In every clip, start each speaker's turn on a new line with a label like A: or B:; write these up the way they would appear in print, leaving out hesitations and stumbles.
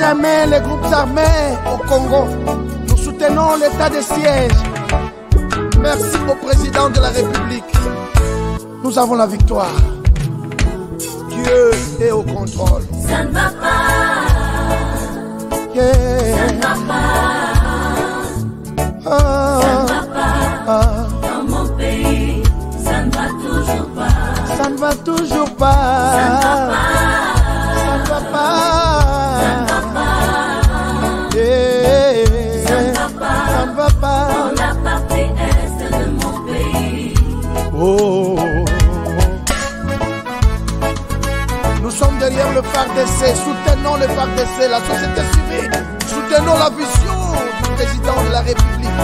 A: jamais les groupes armés au Congo. Nous soutenons l'état de siège. Merci au président de la République. Nous avons la victoire. Dieu est au contrôle.
B: Ça ne va pas.
A: Yeah.
B: Ça ne va pas. Ça ne va pas. Dans mon pays, ça ne va toujours pas.
A: Ça ne va toujours pas.
B: Ça ne va pas.
A: Ça ne va pas.
B: Ça ne va pas.
A: Yeah.
B: Ça ne va pas.
A: Ça ne va pas.
B: Dans la partie est de mon pays.
A: Oh. Nous sommes derrière le FARDC, soutenons le FARDC, la société civile, soutenons la vision du président de la République.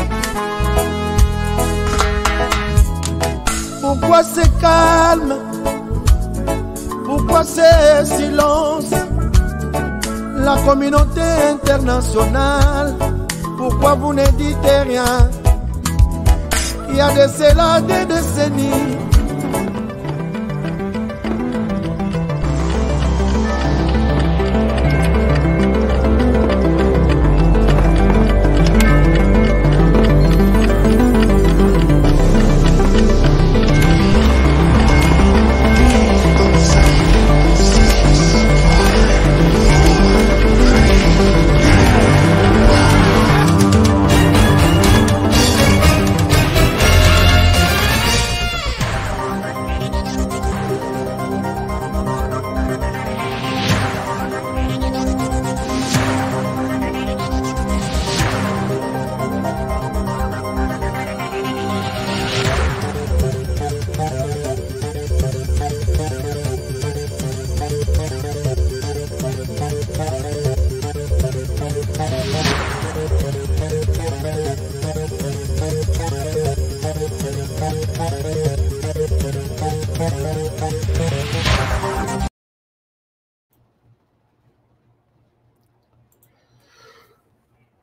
A: Pourquoi c'est calme? Pourquoi c'est silence? La communauté internationale, pourquoi vous ne dites rien? Il y a de cela des décennies.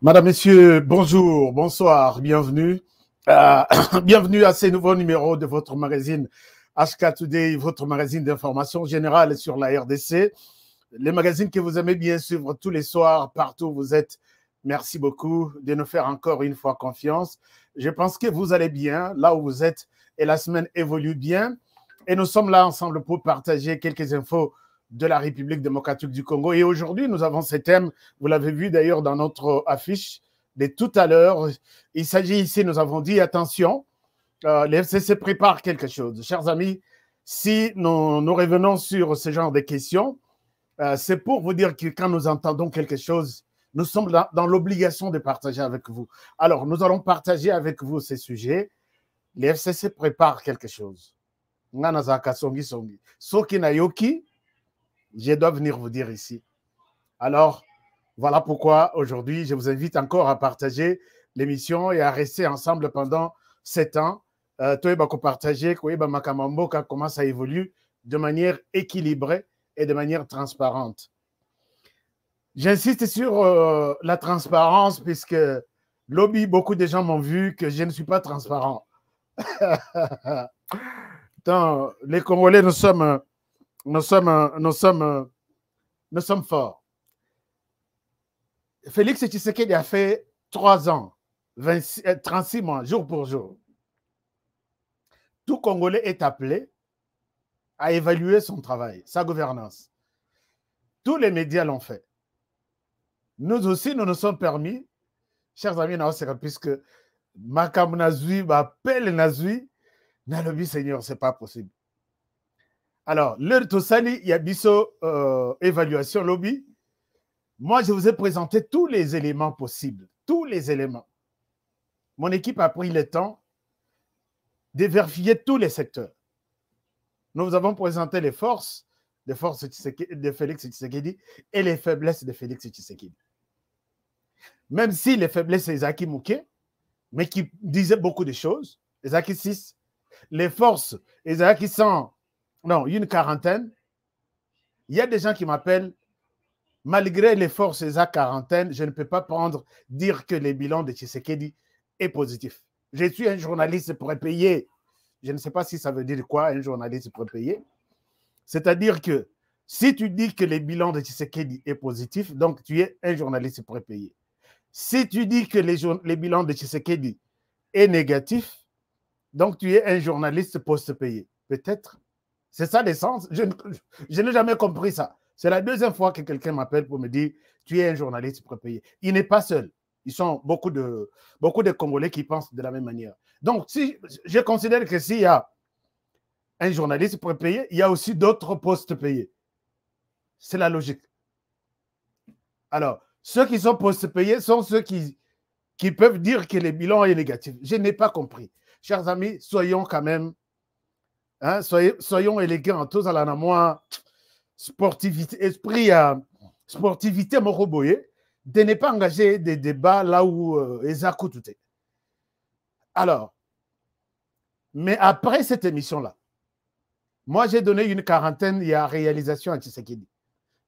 C: Madame, Messieurs, bonjour, bonsoir, bienvenue. Bienvenue à ce nouveau numéro de votre magazine HK Today, votre magazine d'information générale sur la RDC. Les magazines que vous aimez bien suivre tous les soirs, partout où vous êtes. Merci beaucoup de nous faire encore une fois confiance. Je pense que vous allez bien là où vous êtes et la semaine évolue bien. Et nous sommes là ensemble pour partager quelques infos de la République démocratique du Congo. Et aujourd'hui, nous avons ce thème, vous l'avez vu d'ailleurs dans notre affiche de tout à l'heure. Il s'agit ici, nous avons dit, attention, les FCC préparent quelque chose. Chers amis, si nous revenons sur ce genre de questions, c'est pour vous dire que quand nous entendons quelque chose, nous sommes dans l'obligation de partager avec vous. Alors, nous allons partager avec vous ces sujets. Les FCC préparent quelque chose. Soki na yoki, je dois venir vous dire ici. Alors, voilà pourquoi aujourd'hui, je vous invite encore à partager l'émission et à rester ensemble pendant 7 ans. Toyeba ko partager, koyeba makamambo comment ça évolue de manière équilibrée et de manière transparente. J'insiste sur la transparence puisque lobby, beaucoup de gens m'ont vu que je ne suis pas transparent. Donc, les Congolais, nous sommes forts. Félix Tshisekedi a fait 3 ans, 36 mois, jour pour jour. Tout Congolais est appelé à évaluer son travail, sa gouvernance. Tous les médias l'ont fait. Nous aussi, nous nous sommes permis, chers amis, puisque Makam Nazui, Pelle Nazui, Nalobi Seigneur, ce n'est pas possible. Alors, l'heure Tosali, il y a biso évaluation lobby. Moi, je vous ai présenté tous les éléments possibles, tous les éléments. Mon équipe a pris le temps de vérifier tous les secteurs. Nous vous avons présenté les forces de Félix Tshisekedi et les faiblesses de Félix Tshisekedi. Même si les faiblesses, c'est Zaki Mouké, mais qui disait beaucoup de choses, Zaki 6, les forces, Zaki 100, non, une quarantaine. Il y a des gens qui m'appellent, malgré les forces Zaki quarantaine, je ne peux pas dire que le bilan de Tshisekedi est positif. Je suis un journaliste pour payer. Je ne sais pas si ça veut dire quoi, un journaliste pour payer. C'est-à-dire que Si tu dis que le bilan de Tshisekedi est positif, donc tu es un journaliste prépayé. Si tu dis que le bilan de Tshisekedi est négatif, donc tu es un journaliste post-payé. Peut-être. C'est ça l'essence. Je n'ai jamais compris ça. C'est la deuxième fois que quelqu'un m'appelle pour me dire tu es un journaliste prépayé. Il n'est pas seul. Ils sont beaucoup de Congolais qui pensent de la même manière. Donc, si, je considère que s'il y a un journaliste prépayé, il y a aussi d'autres postes payés. C'est la logique. Alors, ceux qui sont postes payés sont ceux qui peuvent dire que le bilan est négatif. Je n'ai pas compris. Chers amis, soyons quand même, hein, soyons élégants, tous à la moi, sportivité, esprit sportivité moroboye, de ne pas engager des débats là où Ezakou tout est. Alors, mais après cette émission-là, moi j'ai donné une quarantaine, il y a réalisation à Tshisekedi.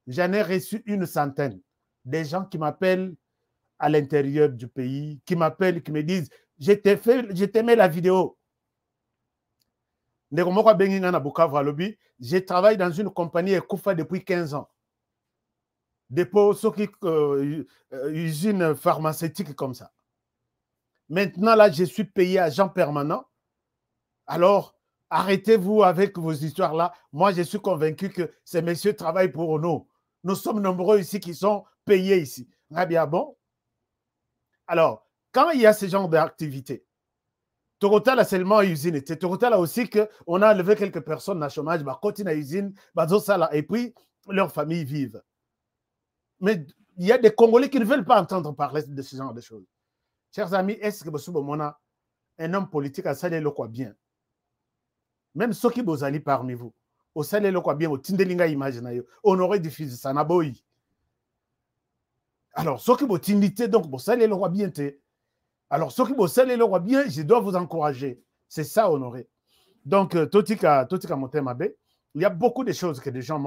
C: J'en ai reçu une centaine. Des gens qui m'appellent à l'intérieur du pays, qui m'appellent, qui me disent je t'ai mis la vidéo. Je travaille dans une compagnie Ekoufa depuis 15 ans. Dépôt, usine pharmaceutique comme ça. Maintenant, là, je suis payé agent permanent. Alors, arrêtez-vous avec vos histoires-là. Moi, je suis convaincu que ces messieurs travaillent pour nous. Nous sommes nombreux ici qui sont payés ici. Ah bien bon. Alors, quand il y a ce genre d'activité, Torontal a seulement usine. Torontal a aussi qu'on a enlevé quelques personnes à chômage, continue à usine, et puis leurs familles vivent. Mais il y a des Congolais qui ne veulent pas entendre parler de ce genre de choses. Chers amis, est-ce que un homme politique a salé le quoi bien? Même ceux qui vous allez parmi vous, au salé le quoi bien, au tindelinga imaginaire, on aurait diffusé ça, naboyi. Alors, ceux qui vous tindité, donc, vous salé le quoi bien, alors, ceux qui vous salé le quoi bien, je dois vous encourager. C'est ça, honoré. Donc, Totika Motemabe, il y a beaucoup de choses que des gens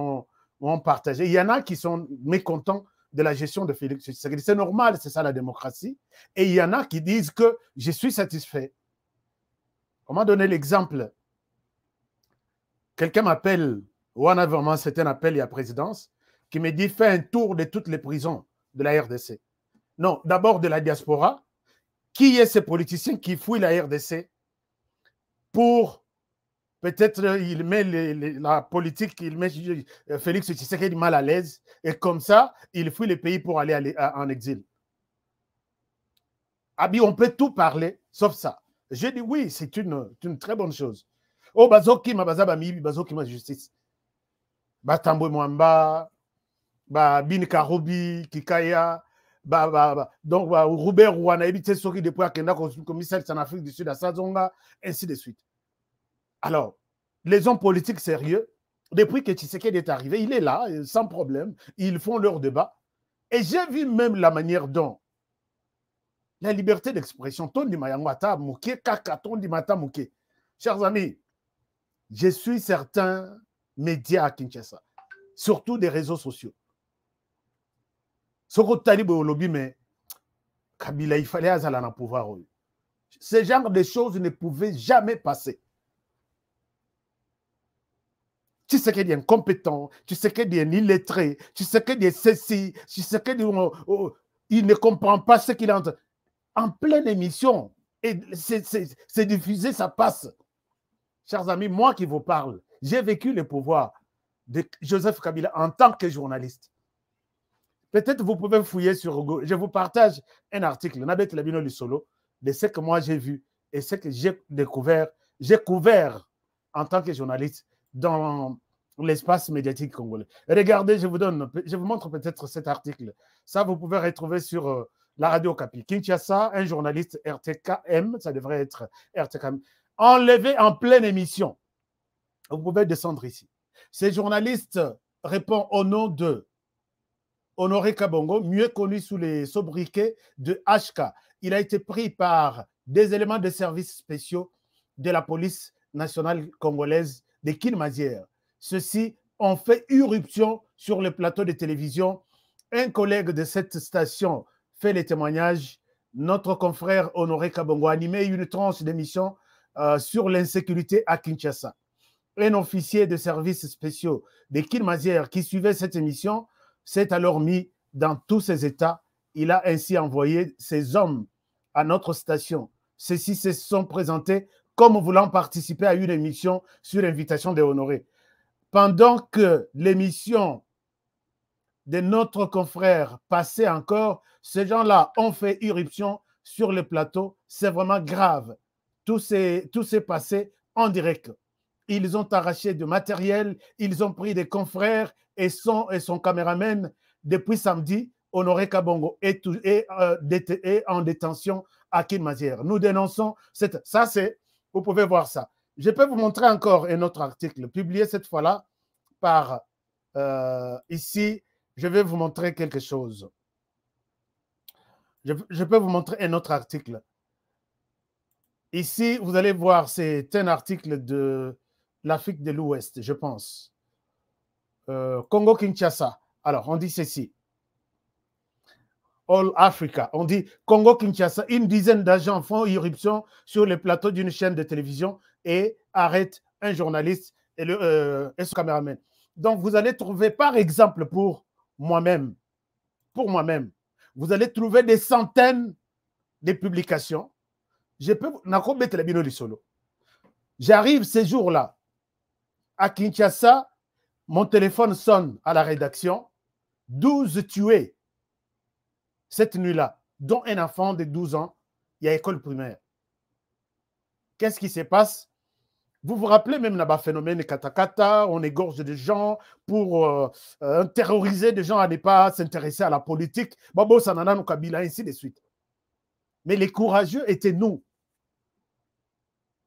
C: m'ont partagées. Il y en a qui sont mécontents de la gestion de Félix Tshisekedi. C'est normal, c'est ça la démocratie. Et il y en a qui disent que je suis satisfait. On m'a donné l'exemple. Quelqu'un m'appelle, ou on a vraiment, c'était un appel à la présidence, qui me dit fais un tour de toutes les prisons de la RDC. Non, d'abord de la diaspora. Qui est ce politicien qui fouille la RDC pour peut-être il met la politique, il met Félix Tshisekedi mal à l'aise et comme ça, il fuit le pays pour aller en exil. Abi, on peut tout parler, sauf ça. Je dis oui, c'est une très bonne chose. Oh, bazoki ma bazaba mibi, bazoki ma justice. Batambo Mwamba, Bin Karoubi, Kikaya, donc Robert Rouana, éviter ceux qui depuis Akenda, commissaire en Afrique du Sud à Sazonga, ainsi de suite. Alors, les hommes politiques sérieux, depuis que Tshisekedi est arrivé, il est là, sans problème, ils font leur débat. Et j'ai vu même la manière dont la liberté d'expression, Tondi Mayangwata Mouké, Kaka, Tondi Mata Mouké. Chers amis, je suis certains médias à Kinshasa, surtout des réseaux sociaux. Soko Talibo au lobby, mais Kabila, il fallait aller dans le pouvoir. Ce genre de choses ne pouvaient jamais passer. Tu sais qu'il est incompétent, tu sais qu'il est illettré, tu sais qu'il est ceci, tu sais qu'il ne comprend pas ce qu'il entend. En pleine émission, et c'est diffusé, ça passe. Chers amis, moi qui vous parle, j'ai vécu le pouvoir de Joseph Kabila en tant que journaliste. Peut-être vous pouvez fouiller sur Google. Je vous partage un article, Nabet Labino Lissolo, de ce que moi j'ai vu et ce que j'ai découvert. J'ai couvert en tant que journaliste dans l'espace médiatique congolais. Regardez, je vous montre peut-être cet article. Ça, vous pouvez retrouver sur la radio Kapi. Kinshasa, un journaliste RTKM, ça devrait être RTKM, enlevé en pleine émission. Vous pouvez descendre ici. Ce journaliste répond au nom de Honoré Kabongo, mieux connu sous les sobriquets de HK. Il a été pris par des éléments de services spéciaux de la police nationale congolaise de Kinmazière. Ceux-ci ont fait irruption sur le plateau de télévision. Un collègue de cette station fait les témoignages. Notre confrère Honoré Kabongo a animé une tranche d'émission sur l'insécurité à Kinshasa. un officier de services spéciaux de Kilmazière qui suivait cette émission s'est alors mis dans tous ces états. Il a ainsi envoyé ses hommes à notre station. Ceux-ci se sont présentés comme voulant participer à une émission sur invitation des honorés. Pendant que l'émission de notre confrère passait encore, ces gens-là ont fait irruption sur le plateau. C'est vraiment grave. Tout s'est passé en direct. Ils ont arraché du matériel, ils ont pris des confrères et son caméraman depuis samedi. Honoré Kabongo est en détention à Kilmazière. Nous dénonçons cette... Ça, c'est... Vous pouvez voir ça. Je peux vous montrer encore un autre article, publié cette fois-là par... ici, je vais vous montrer quelque chose. Je peux vous montrer un autre article. Ici, vous allez voir, c'est un article de l'Afrique de l'Ouest, je pense. Congo-Kinshasa. Alors, on dit ceci. All Africa. On dit Congo-Kinshasa, une dizaine d'agents font irruption sur le plateau d'une chaîne de télévision et arrêtent un journaliste et son caméraman. Donc, vous allez trouver, par exemple, pour moi-même, vous allez trouver des centaines de publications. Je peux... J'arrive ces jours-là à Kinshasa, mon téléphone sonne à la rédaction, 12 tués cette nuit-là, dont un enfant de 12 ans, il y a école primaire. Qu'est-ce qui se passe? Vous vous rappelez même là-bas, phénomène katakata, on égorge des gens pour terroriser des gens à ne pas s'intéresser à la politique. Babo Sanana, nous Kabila, ainsi de suite. Mais les courageux étaient nous.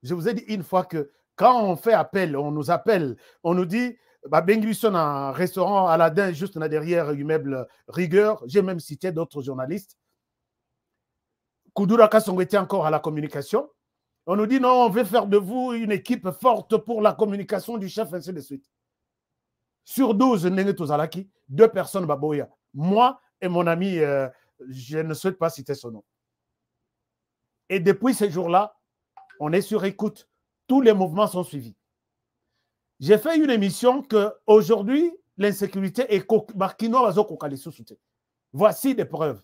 C: Je vous ai dit une fois que quand on fait appel, on nous appelle, on nous dit, Benguisson, un restaurant Aladin, juste là derrière l'immeuble Rigueur, j'ai même cité d'autres journalistes. Koudoura Kassongo était encore à la communication. On nous dit, non, on veut faire de vous une équipe forte pour la communication du chef, ainsi de suite. Sur 12, Nengetozalaki, 2 personnes Baboya. Moi et mon ami, je ne souhaite pas citer son nom. Et depuis ces jours-là, on est sur écoute. Tous les mouvements sont suivis. J'ai fait une émission qu'aujourd'hui, l'insécurité est voici des preuves.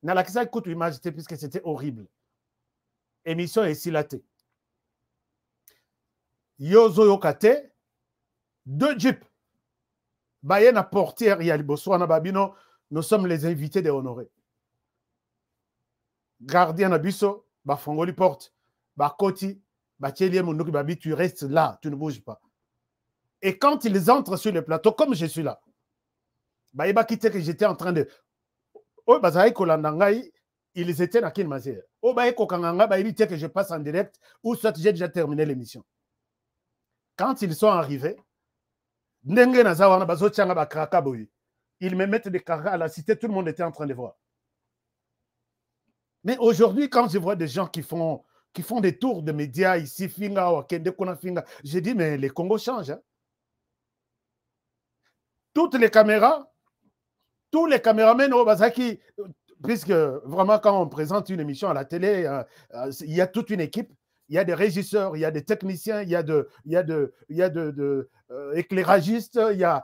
C: Nalakisa écoute l'image puisque c'était horrible. Émission est silatée. Yozo Yokate, 2 jeeps. Bayena portière, Yaliboswana Babino, nous sommes les invités des honorés. Gardien Abisso, Bafongoli porte, Bakoti, Bachelie Mounouki Babi, tu restes là, tu ne bouges pas. Et quand ils entrent sur le plateau, comme je suis là, Baïba quitté que j'étais en train de. Oh, Bazaï Kolandangaï, ils étaient dans Kilmazière. Oh, Baï Kokanganga, Baïbi que je passe en direct, ou soit j'ai déjà terminé l'émission. Quand ils sont arrivés, ils me mettent des cargas à la cité, tout le monde était en train de voir. Mais aujourd'hui, quand je vois des gens qui font des tours de médias ici, Finga, Wakende, Kona Finga, j'ai dit, mais les Congos changent. Hein? Toutes les caméras, tous les caméramens au Bazaki, puisque vraiment quand on présente une émission à la télé, il y a toute une équipe, il y a des régisseurs, il y a des techniciens, il y a des éclairagistes, il y a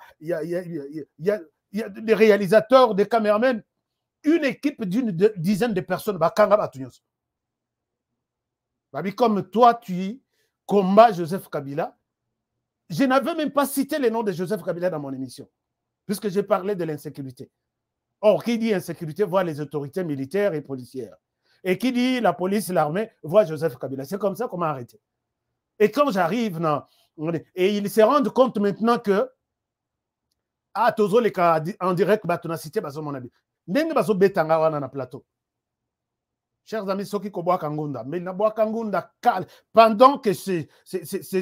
C: des réalisateurs, des caméramens, une équipe d'une dizaine de personnes. Comme toi, tu combats Joseph Kabila, je n'avais même pas cité le nom de Joseph Kabila dans mon émission, puisque j'ai parlé de l'insécurité. Or, qui dit insécurité voit les autorités militaires et policières. Et qui dit la police, l'armée, voit Joseph Kabila. C'est comme ça qu'on m'a arrêté. Et quand j'arrive, et ils se rendent compte maintenant que, Tozo les cas en direct, tu as cité mon ami. N'engue baso betanga wana na plateau. Chers amis, ceux qui koboa kangunda, mais na boa kangunda pendant que ces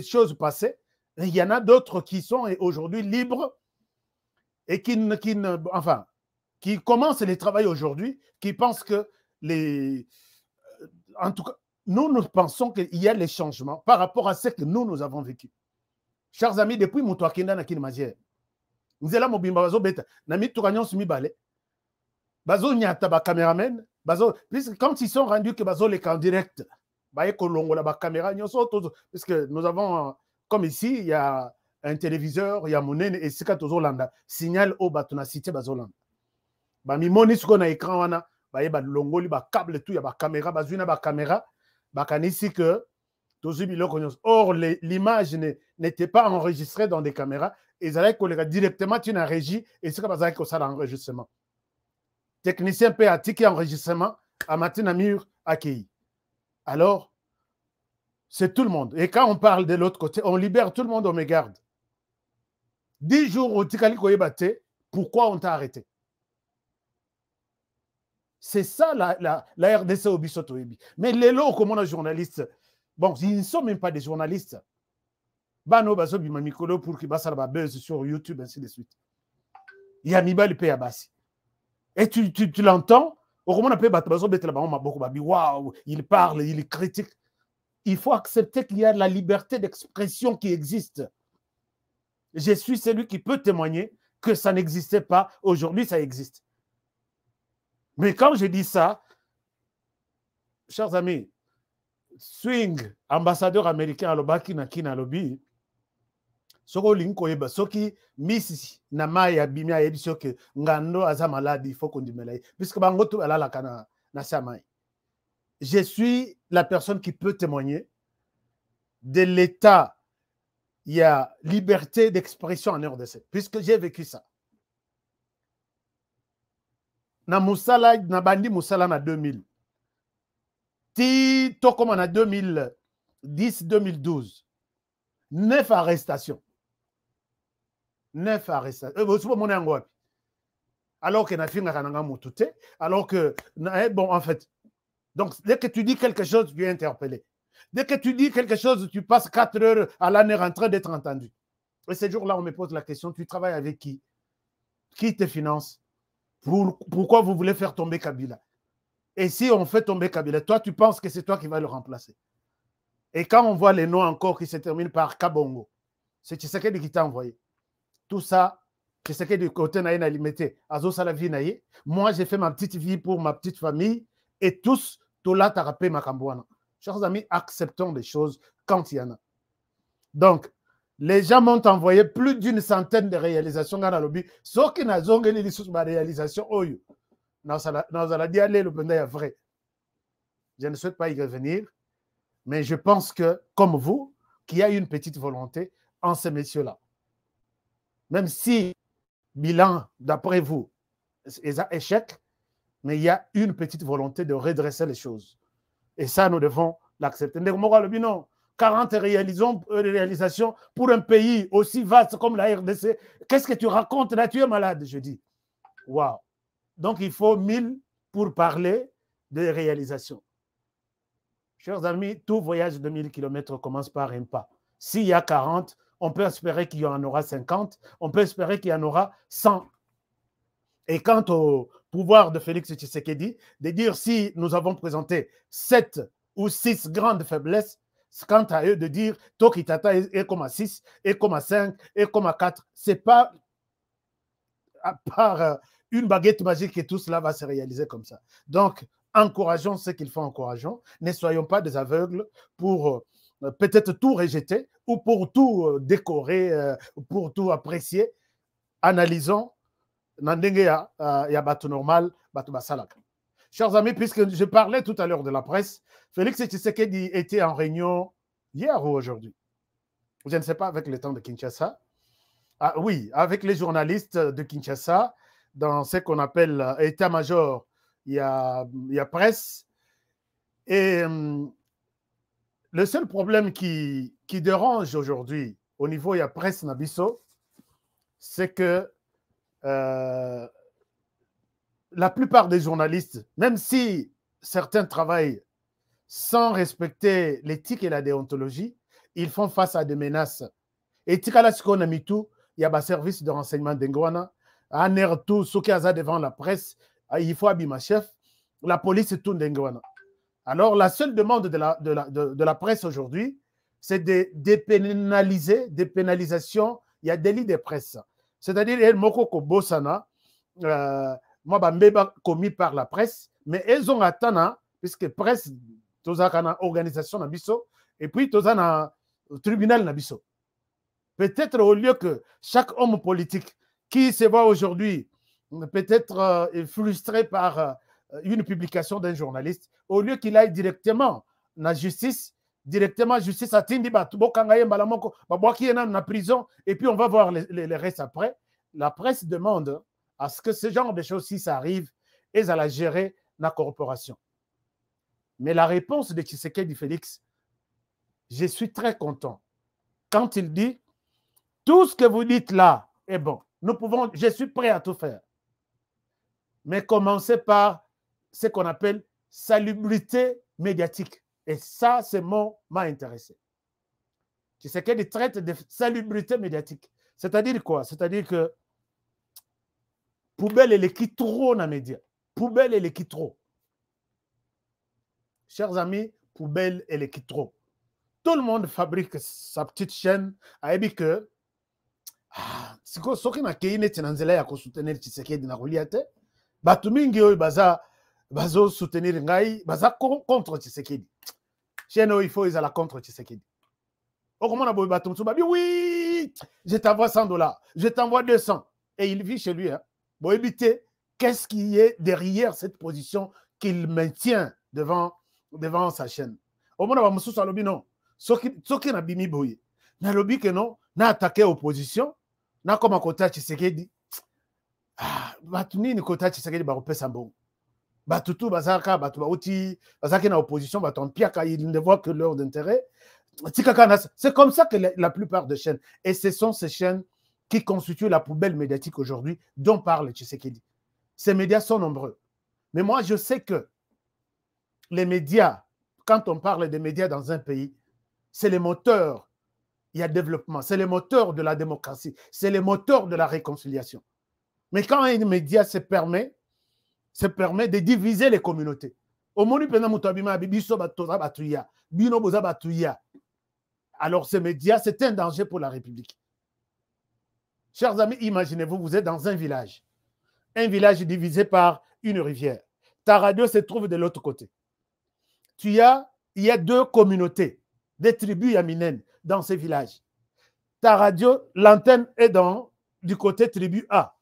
C: choses passaient, il y en a d'autres qui sont aujourd'hui libres et qui commencent les travail aujourd'hui, qui pensent que en tout cas, nous pensons qu'il y a les changements par rapport à ce que nous avons vécu. Chers amis, depuis Moutouakenda na Kilmazière, nous sommes mobimba bazo beta, na mitukanyon sumi bale, bazo nyata ba caméramen, bazo, puisque quand ils sont rendus que bazo les en direct, baye kolongo la ba caméra, puisque nous avons comme ici, il y a un téléviseur, il y a mon et c'est quand Ozolanda, signal au batona cité Bazolanda. Bah, mi moni ce qu'on a écran, wana, bah, y a longoli, bah, câble tout, il y a bah, caméra, bah, zuna, bah, caméra, bah, kanisi que, or, l'image n'était pas enregistrée dans des caméras, et ils allaient directement une régie, et c'est comme ça que ça l'enregistrement. Technicien peut attiquer enregistrement, à matin à mur, accueilli. Alors, c'est tout le monde. Et quand on parle de l'autre côté, on libère tout le monde, on me garde. 10 jours au Tikali Koyebate, pourquoi on t'a arrêté? C'est ça la RDC au Bissotoébi. Mais les lots, comme on a journalistes, bon, ils ne sont même pas des journalistes. Bano Bazo Bimamikolo pour qu'il basse la buzz sur YouTube, ainsi de suite. Il y a Mibali Payabasi. Et tu l'entends, waouh, il parle, il critique. Il faut accepter qu'il y a la liberté d'expression qui existe. Je suis celui qui peut témoigner que ça n'existait pas. Aujourd'hui, ça existe. Mais quand je dis ça, chers amis, Swing, ambassadeur américain à l'Obaki Nakina Lobby, Soko Linko Eba, Soki, Miss Namaya Bimia Ebisoke, Ngando Aza malade, il faut qu'on dise, puisque Bangoto ala la kana Nasamai. Je suis la personne qui peut témoigner de l'état. Il y a liberté d'expression en RDC, puisque j'ai vécu ça. Na Moussala, na Bandi Moussala na 2000. Ti to comme en 2010-2012. 9 arrestations. 9 arrestations. Alors que na finga kananga mutute, alors que bon en fait. Donc dès que tu dis quelque chose, tu es interpellé. Dès que tu dis quelque chose, tu passes 4 heures à l'année en train d'être entendu. Et ce jour-là, on me pose la question, tu travailles avec qui? Qui te finance? Pourquoi vous voulez faire tomber Kabila? Et si on fait tomber Kabila, toi, tu penses que c'est toi qui vas le remplacer. Et quand on voit les noms encore qui se terminent par Kabongo, c'est Tshisekedi qui t'a envoyé. Tout ça, Tshisekedi du côté naïna limité. Azo Salavi naïe. Moi, j'ai fait ma petite vie pour ma petite famille et tous, tout là, t'as rappelé ma Kambouana. Chers amis, acceptons les choses quand il y en a. Donc, les gens m'ont envoyé plus d'une centaine de réalisations dans le lobby. Ceux qui n'ont pas de réalisation, nous allons dire, le pendant est vrai. Je ne souhaite pas y revenir, mais je pense que, comme vous, qu'il y a une petite volonté en ces messieurs-là. Même si, bilan, d'après vous, est un échec, mais il y a une petite volonté de redresser les choses. Et ça, nous devons l'accepter. 40 réalisations pour un pays aussi vaste comme la RDC. Qu'est-ce que tu racontes là? Tu es malade, je dis. Waouh. Donc, il faut 1000 pour parler de réalisations. Chers amis, tout voyage de 1000 km commence par un pas. S'il y a 40, on peut espérer qu'il y en aura 50, on peut espérer qu'il y en aura 100. Et quant au pouvoir de Félix Tshisekedi, de dire si nous avons présenté 7 ou 6 grandes faiblesses, c'est quant à eux de dire Tokitata est comme à 6, est comme à 5, est comme à 4. Ce n'est pas à part une baguette magique que tout cela va se réaliser comme ça. Donc, encourageons ce qu'il faut, encourageons. Ne soyons pas des aveugles pour peut-être tout rejeter ou pour tout décorer, pour tout apprécier. Analysons. Normal, chers amis, puisque je parlais tout à l'heure de la presse, Félix Tshisekedi était en réunion hier ou aujourd'hui. Je ne sais pas, avec le temps de Kinshasa. Ah, oui, avec les journalistes de Kinshasa, dans ce qu'on appelle état-major, il y a presse. Et le seul problème qui dérange aujourd'hui au niveau il y a presse Nabiso, c'est que la plupart des journalistes, même si certains travaillent sans respecter l'éthique et la déontologie, ils font face à des menaces. Et Tikala Sikona Mitou, il y a un service de renseignement d'Engwana, un air tout, ce qui a devant la presse, il faut abîmer chef, la police est tout d'Engwana. Alors, la seule demande de la presse aujourd'hui, c'est de dépénaliser, dépénalisation, il y a délit de presse. C'est-à-dire, il moko bosana, moi, bambeba commis par la presse, mais ils ont atteint, puisque presse, tous une organisation nabiso, et puis tous un tribunal nabiso. Peut-être au lieu que chaque homme politique qui se voit aujourd'hui peut-être frustré par une publication d'un journaliste, au lieu qu'il aille directement na justice, à Tindi, na prison, et puis on va voir les restes après. La presse demande à ce que ce genre de choses, si ça arrive, et à la gérer la corporation. Mais la réponse de Tshisekedi Félix, je suis très content. Quand il dit, tout ce que vous dites là est bon, je suis prêt à tout faire. Mais commencez par ce qu'on appelle salubrité médiatique. Et ça, ce mot m'a intéressé. Tshisekedi traite de salubrité médiatique. C'est-à-dire quoi? C'est-à-dire que poubelle et l'équipe trop dans les médias. Poubelle et l'équipe trop. Chers amis, poubelle et l'équipe trop. Tout le monde fabrique sa petite chaîne à que ce qui n'a qu'une éternelle à soutenir Tshisekedi na Goliath, batu mingi oyo bazo soutenir ngai, baza contre Tshisekedi. Chaîne il faut ils la contre Tshisekedi. Comment on a batu oui, je t'envoie $100, je t'envoie 200 et il vit chez lui hein. Bon éviter qu'est-ce qui est derrière cette position qu'il maintient devant sa chaîne. Au moment où on a lobby non, ce qui n'a bimi boye. Na lobby que non, na attaqué opposition, na comme à côté Tshisekedi. Batu nini kota Tshisekedi ba kopesa mbongo. Batu tu bazaka batu bauti bazaki na opposition batu empiaka ils ne voient que leur intérêt. C'est comme ça que la plupart des chaînes, et ce sont ces chaînes qui constituent la poubelle médiatique aujourd'hui dont parle Tshisekedi. Ces médias sont nombreux. Mais moi, je sais que les médias, quand on parle des médias dans un pays, c'est les moteurs, il y a développement, c'est les moteurs de la démocratie, c'est les moteurs de la réconciliation. Mais quand un média se permet de diviser les communautés, alors ces médias, c'est un danger pour la République. Chers amis, imaginez-vous, vous êtes dans un village divisé par une rivière. Ta radio se trouve de l'autre côté. Il y a deux communautés, des tribus yaminènes dans ces villages. Ta radio, l'antenne est du côté tribu A.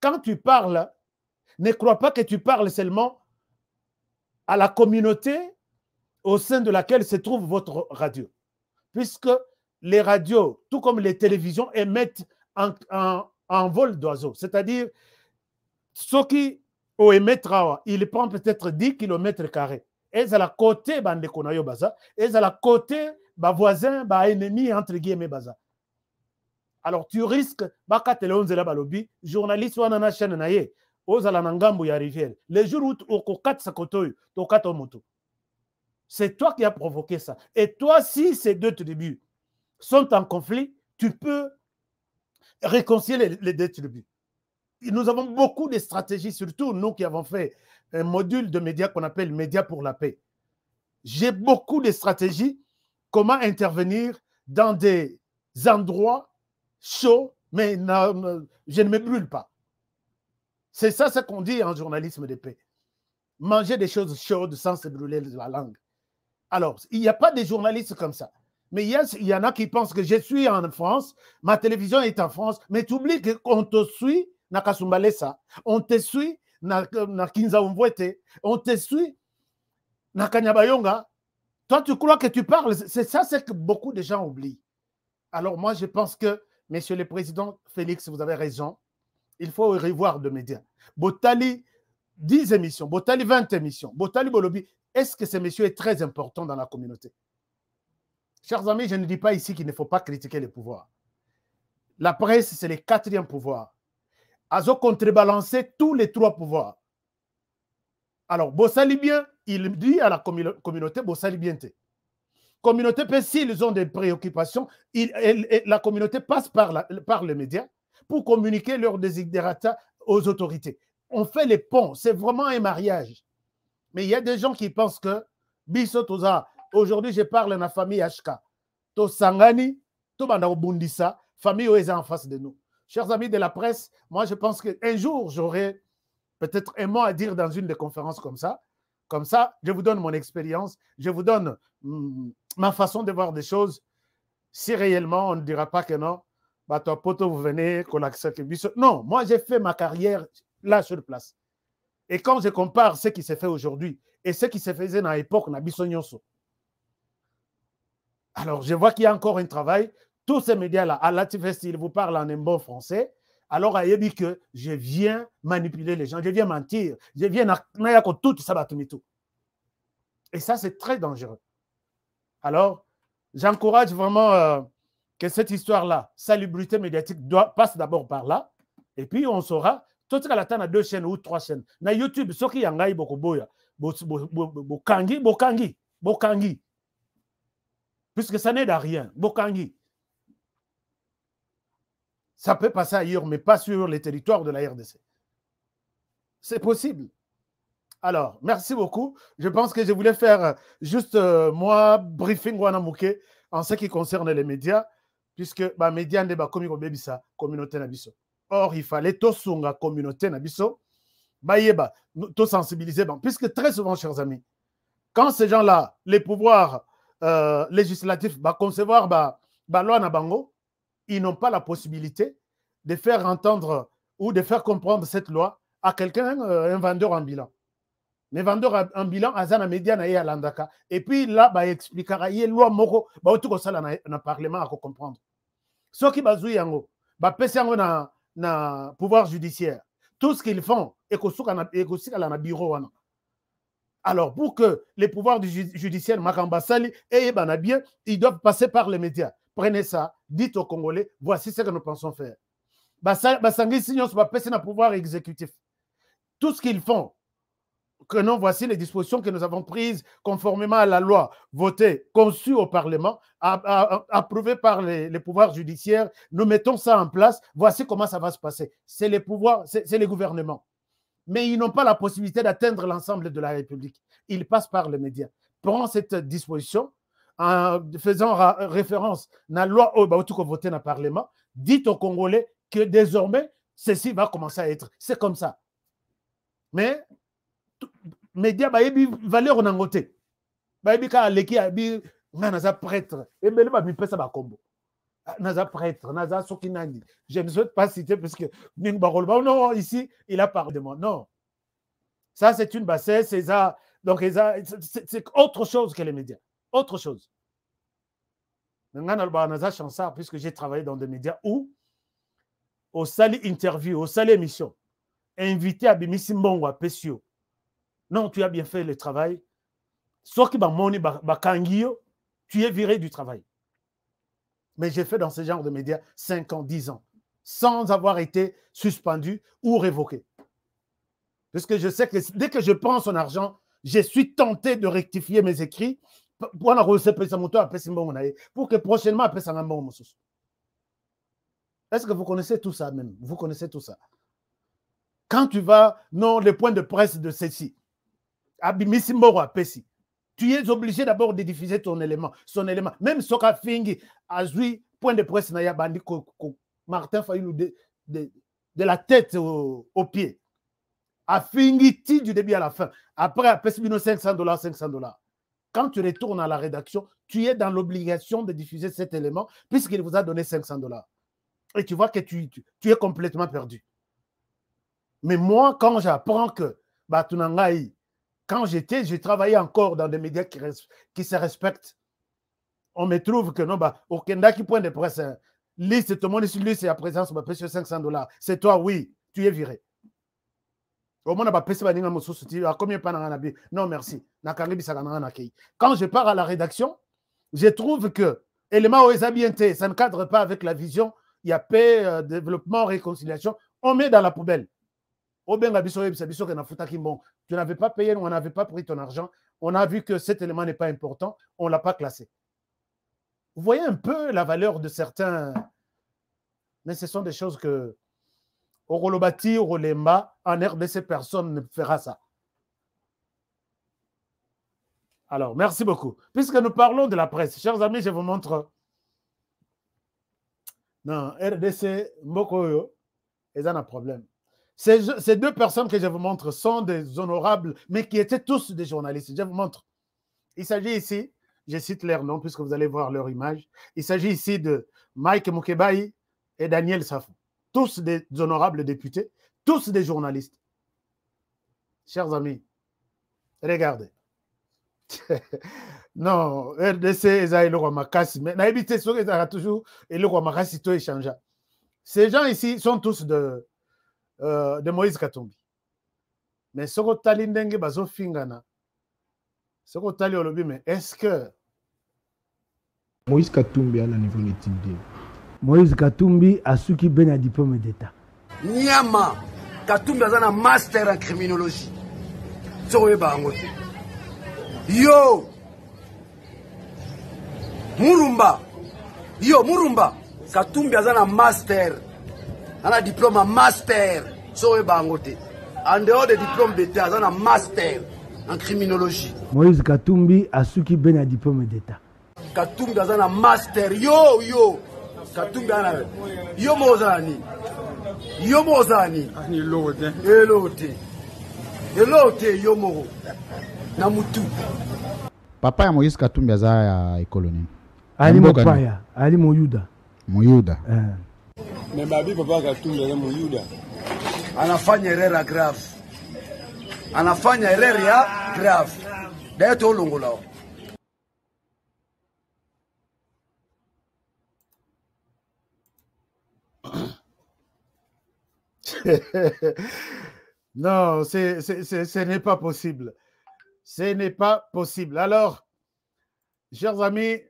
C: Quand tu parles, ne crois pas que tu parles seulement à la communauté au sein de laquelle se trouve votre radio. Puisque les radios, tout comme les télévisions, émettent en vol d'oiseau. C'est-à-dire, ceux qui émettent, ils prennent peut-être 10 km². Et à la côté, et à la côté, voisin, ennemi, entre guillemets, baza. Alors, tu risques, journaliste, les jours où c'est toi qui as provoqué ça. Et toi, si ces deux tribus sont en conflit, tu peux réconcilier les deux tribus. Nous avons beaucoup de stratégies, surtout nous qui avons fait un module de médias qu'on appelle Médias pour la paix. J'ai beaucoup de stratégies, comment intervenir dans des endroits chauds, mais je ne me brûle pas. C'est ça ce qu'on dit en journalisme de paix. Manger des choses chaudes sans se brûler la langue. Alors, il n'y a pas de journalistes comme ça. Mais il y en a qui pensent que je suis en France, ma télévision est en France, mais tu oublies qu'on te suit na Kasumbalesa, on te suit na Kinza Umvwete, on te suit na Kanyabayonga. Toi, tu crois que tu parles. C'est ça, c'est que beaucoup de gens oublient. Alors, moi, je pense que, Monsieur le Président Félix, vous avez raison. Il faut revoir de médias. Botali, 10 émissions, Botali, 20 émissions, Botali Bolobi. Est-ce que ce monsieur est très important dans la communauté? Chers amis, je ne dis pas ici qu'il ne faut pas critiquer les pouvoirs. La presse, c'est le 4e pouvoir. Azo contrebalancer tous les 3 pouvoirs. Alors, Bossali bien, il dit à la communauté, Bossali bien. Communauté, s'ils ont des préoccupations, la communauté passe par les médias pour communiquer leurs desiderata aux autorités. On fait les ponts, c'est vraiment un mariage. Mais il y a des gens qui pensent que Biso Toza, aujourd'hui je parle dans la famille HK. To Sangani, to Bundisa, famille est en face de nous. Chers amis de la presse, moi je pense qu'un jour j'aurai peut-être un mot à dire dans une des conférences comme ça. Comme ça, je vous donne mon expérience, je vous donne ma façon de voir des choses. si réellement on ne dira pas que non, bah, toi, poto, vous venez, non, moi, j'ai fait ma carrière là sur place. Et quand je compare ce qui s'est fait aujourd'hui et ce qui se faisait dans l'époque, alors je vois qu'il y a encore un travail. Tous ces médias-là, à l'Atifest, ils vous parlent en un bon français. Alors, il a dit que je viens manipuler les gens, je viens mentir, je viens tout ça. Et ça, c'est très dangereux. Alors, j'encourage vraiment que cette histoire-là, salubrité médiatique, passe d'abord par là. Et puis, on saura. Tout ce qu'on a 2 chaînes ou 3 chaînes. Dans YouTube, ce qui y a Bokangi. Puisque ça n'aide à rien. Bokangi. Ça peut passer ailleurs, mais pas sur les territoires de la RDC. C'est possible. Alors, merci beaucoup. Je pense que je voulais faire juste moi, briefing Wanamouke en ce qui concerne les médias, puisque les médias ne sont pas communauté nabiso. Or, il fallait tout la communauté nabiso, tout sensibiliser, puisque très souvent, chers amis, quand ces gens-là, les pouvoirs législatifs, concevoir la loi Nabango, ils n'ont pas la possibilité de faire entendre ou de faire comprendre cette loi à quelqu'un, un vendeur ambulant. Mais vendeur ambulant, Azana média na ya landaka. Et puis là, il expliquera, il y a loi moko, tout ça dans le Parlement à comprendre. Ce qui bazou yango, na pouvoir judiciaire. Tout ce qu'ils font, et na bureau. Alors, pour que les pouvoirs du judiciaire, Makambasali, et bien, ils doivent passer par les médias. Prenez ça, dites aux Congolais, voici ce que nous pensons faire. Basangi Signon, c'est un pouvoir exécutif. Tout ce qu'ils font, que non, voici les dispositions que nous avons prises conformément à la loi votée, conçue au Parlement, approuvée par les pouvoirs judiciaires. Nous mettons ça en place. Voici comment ça va se passer. C'est les pouvoirs, c'est les gouvernements. Mais ils n'ont pas la possibilité d'atteindre l'ensemble de la République. Ils passent par les médias. Prends cette disposition en faisant référence à la loi votée dans le Parlement. Dites aux Congolais que désormais, ceci va commencer à être. C'est comme ça. Mais médias valeur na ngote bayebi ka leki abi naza prêtre et bele ba mi pesa ba kombo naza prêtre naza soki nandi. Je ne souhaite pas citer parce que non, ici il a parlé de moi. Non, ça c'est une bassesse, c'est ça. Donc c'est autre chose que les médias, autre chose. Naza chansard puisque j'ai travaillé dans des médias où au sali interview, au sali émission, invité à Bimisi Mbongo à Pessio. Non, tu as bien fait le travail. Sauf que tu es viré du travail. Mais j'ai fait dans ce genre de médias 5 ans, 10 ans, sans avoir été suspendu ou révoqué. Parce que je sais que dès que je prends son argent, je suis tenté de rectifier mes écrits pour que prochainement, est-ce que vous connaissez tout ça même? Vous connaissez tout ça. Quand tu vas, non, les points de presse de ceci, tu es obligé d'abord de diffuser son élément. Même Soka Fingi a joué point de presse na Bandi Martin Fayulu de la tête au pied. A Fingi du début à la fin. Après, à Pesbino $500. Quand tu retournes à la rédaction, tu es dans l'obligation de diffuser cet élément puisqu'il vous a donné $500. Et tu vois que tu es complètement perdu. Mais moi, quand j'apprends que Batunangaï, quand j'ai travaillé encore dans des médias qui se respectent. On me trouve que non, au Kenda qui point de presse, liste, tout le monde est sur lui, c'est la présence, on sur $500. C'est toi, oui, tu es viré. Au moins, on va payer à combien de non, merci. Quand je pars à la rédaction, je trouve que l'élément OESABINT, ça ne cadre pas avec la vision, il y a paix, développement, réconciliation, on met dans la poubelle. Tu n'avais pas payé, on n'avait pas pris ton argent, on a vu que cet élément n'est pas important, on ne l'a pas classé. Vous voyez un peu la valeur de certains, mais ce sont des choses que au Rolobati, au Rolemba, en RDC, personne ne fera ça. Alors, merci beaucoup. Puisque nous parlons de la presse, chers amis, je vous montre. Non, RDC, Mokoyo, ils ont un problème. Ces 2 personnes que je vous montre sont des honorables, mais qui étaient tous des journalistes. Je vous montre. Il s'agit ici Je cite leurs noms puisque vous allez voir leur image. Il s'agit ici de Mike Mukebai et Daniel Safou. Tous des honorables députés, tous des journalistes. Chers amis, regardez. Non, RDC, ils ont makasi, mais n'habitez sur ils ont toujours et le makasi tout échange. Ces gens ici sont tous de Moïse Katumbi. Mais ce que Talindenge bazo fingana, ce que Tali olobi, mais est-ce que
D: Moïse Katumbi a un niveau d'étude.
E: Moïse Katumbi a su qui ben a diplôme d'État.
F: Nyama Katumbi a un master en criminologie. Yo Murumba Katumbi a un master, un diplôme master. En dehors des diplômes d'État, a un master en criminologie.
E: Moïse Katumbi a su qui ben a diplôme d'État.
F: Katumbi a un master. Yo Katumbi a un yo mozani elote yo moro na mutu.
G: Papa ya Moïse Katumbi aza ya école.
E: Ali Mopaya, Ali Moyuda.
G: Moyuda.
D: Mais babi papa Katumbi aza Moyuda.
F: Anafanya erreur grave. Anafanya erreur ya grave. D'ailleurs to longola.
C: Non, ce n'est pas possible. Ce n'est pas possible. Alors, chers amis,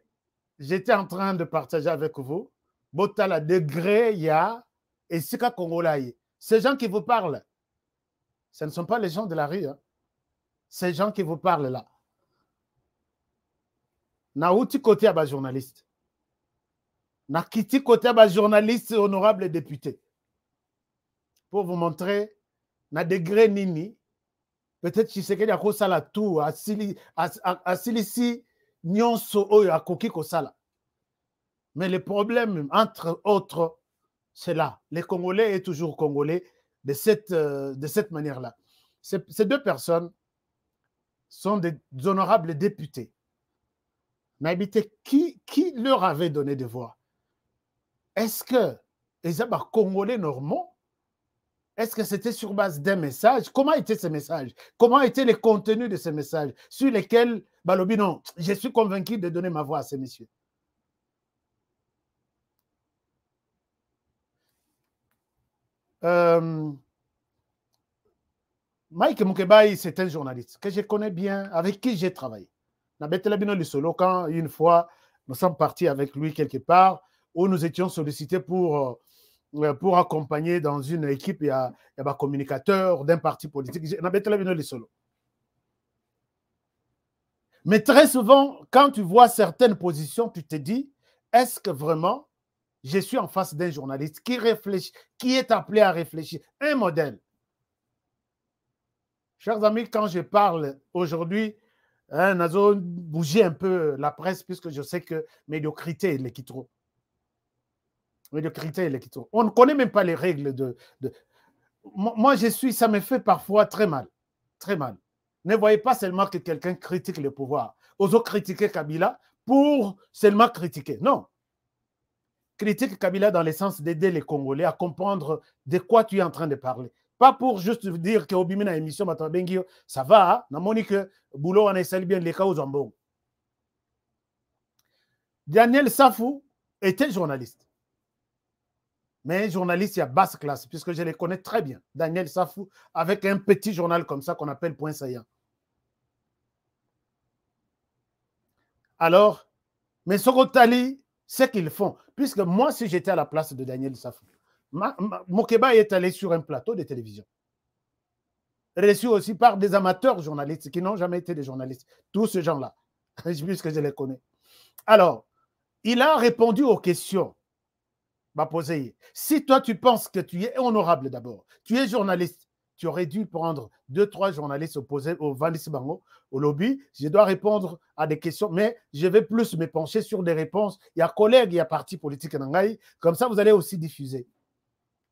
C: j'étais en train de partager avec vous. Botala degré ya et Sika Congolais. Ces gens qui vous parlent, ce ne sont pas les gens de la rue. Hein. Ces gens qui vous parlent là. Na outi côté à journaliste. Na kiti côté à journaliste honorable député. Pour vous montrer na degré nini. Peut-être Tshisekedi a kosala tout asilisi nyonso oyo akoki kosala. Mais le problème, entre autres, c'est là. Les Congolais est toujours Congolais de cette manière-là. Ces deux personnes sont des honorables députés. N'habité qui leur avait donné des voix? Est-ce que les Congolais normaux? Est-ce que c'était sur base d'un message? Comment étaient ces messages? Comment étaient les contenus de ces messages sur lesquels, Balobi, non, je suis convaincu de donner ma voix à ces messieurs. Mike Mukebai, c'est un journaliste que je connais bien, avec qui j'ai travaillé. Quand une fois, nous sommes partis avec lui quelque part, où nous étions sollicités pour accompagner dans une équipe, il y a un communicateur d'un parti politique. Mais très souvent, quand tu vois certaines positions, tu te dis, est-ce que vraiment je suis en face d'un journaliste qui réfléchit, qui est appelé à réfléchir, un modèle? Chers amis, quand je parle aujourd'hui, nous avons bougé un peu la presse puisque je sais que médiocrité est l'équitro. Médiocrité est l'équitro. On ne connaît même pas les règles de... Moi, ça me fait parfois très mal. Très mal. Ne voyez pas seulement que quelqu'un critique le pouvoir. Osons critiquer Kabila pour seulement critiquer. Non. Critique Kabila dans le sens d'aider les Congolais à comprendre de quoi tu es en train de parler. Pas pour juste dire que Obimina émission, ça va, Namonique, boulot en essaie bien les cas aux jambons. Daniel Safou était journaliste. Mais journaliste, il y a basse classe, puisque je les connais très bien. Daniel Safou, avec un petit journal comme ça qu'on appelle Point Saillant. Alors, mais Sokotali, c'est qu'ils font. Puisque moi, si j'étais à la place de Daniel Safou, Mokeba est allé sur un plateau de télévision. Reçu aussi par des amateurs journalistes qui n'ont jamais été des journalistes. Tous ces gens-là, puisque je les connais. Alors, il a répondu aux questions. Posé. Si toi, tu penses que tu es honorable d'abord, tu es journaliste, tu aurais dû prendre 2-3 journalistes opposés au Vandis Bango, au lobby. Je dois répondre à des questions, mais je vais plus me pencher sur des réponses. Il y a collègues, il y a partis politiques. Comme ça, vous allez aussi diffuser.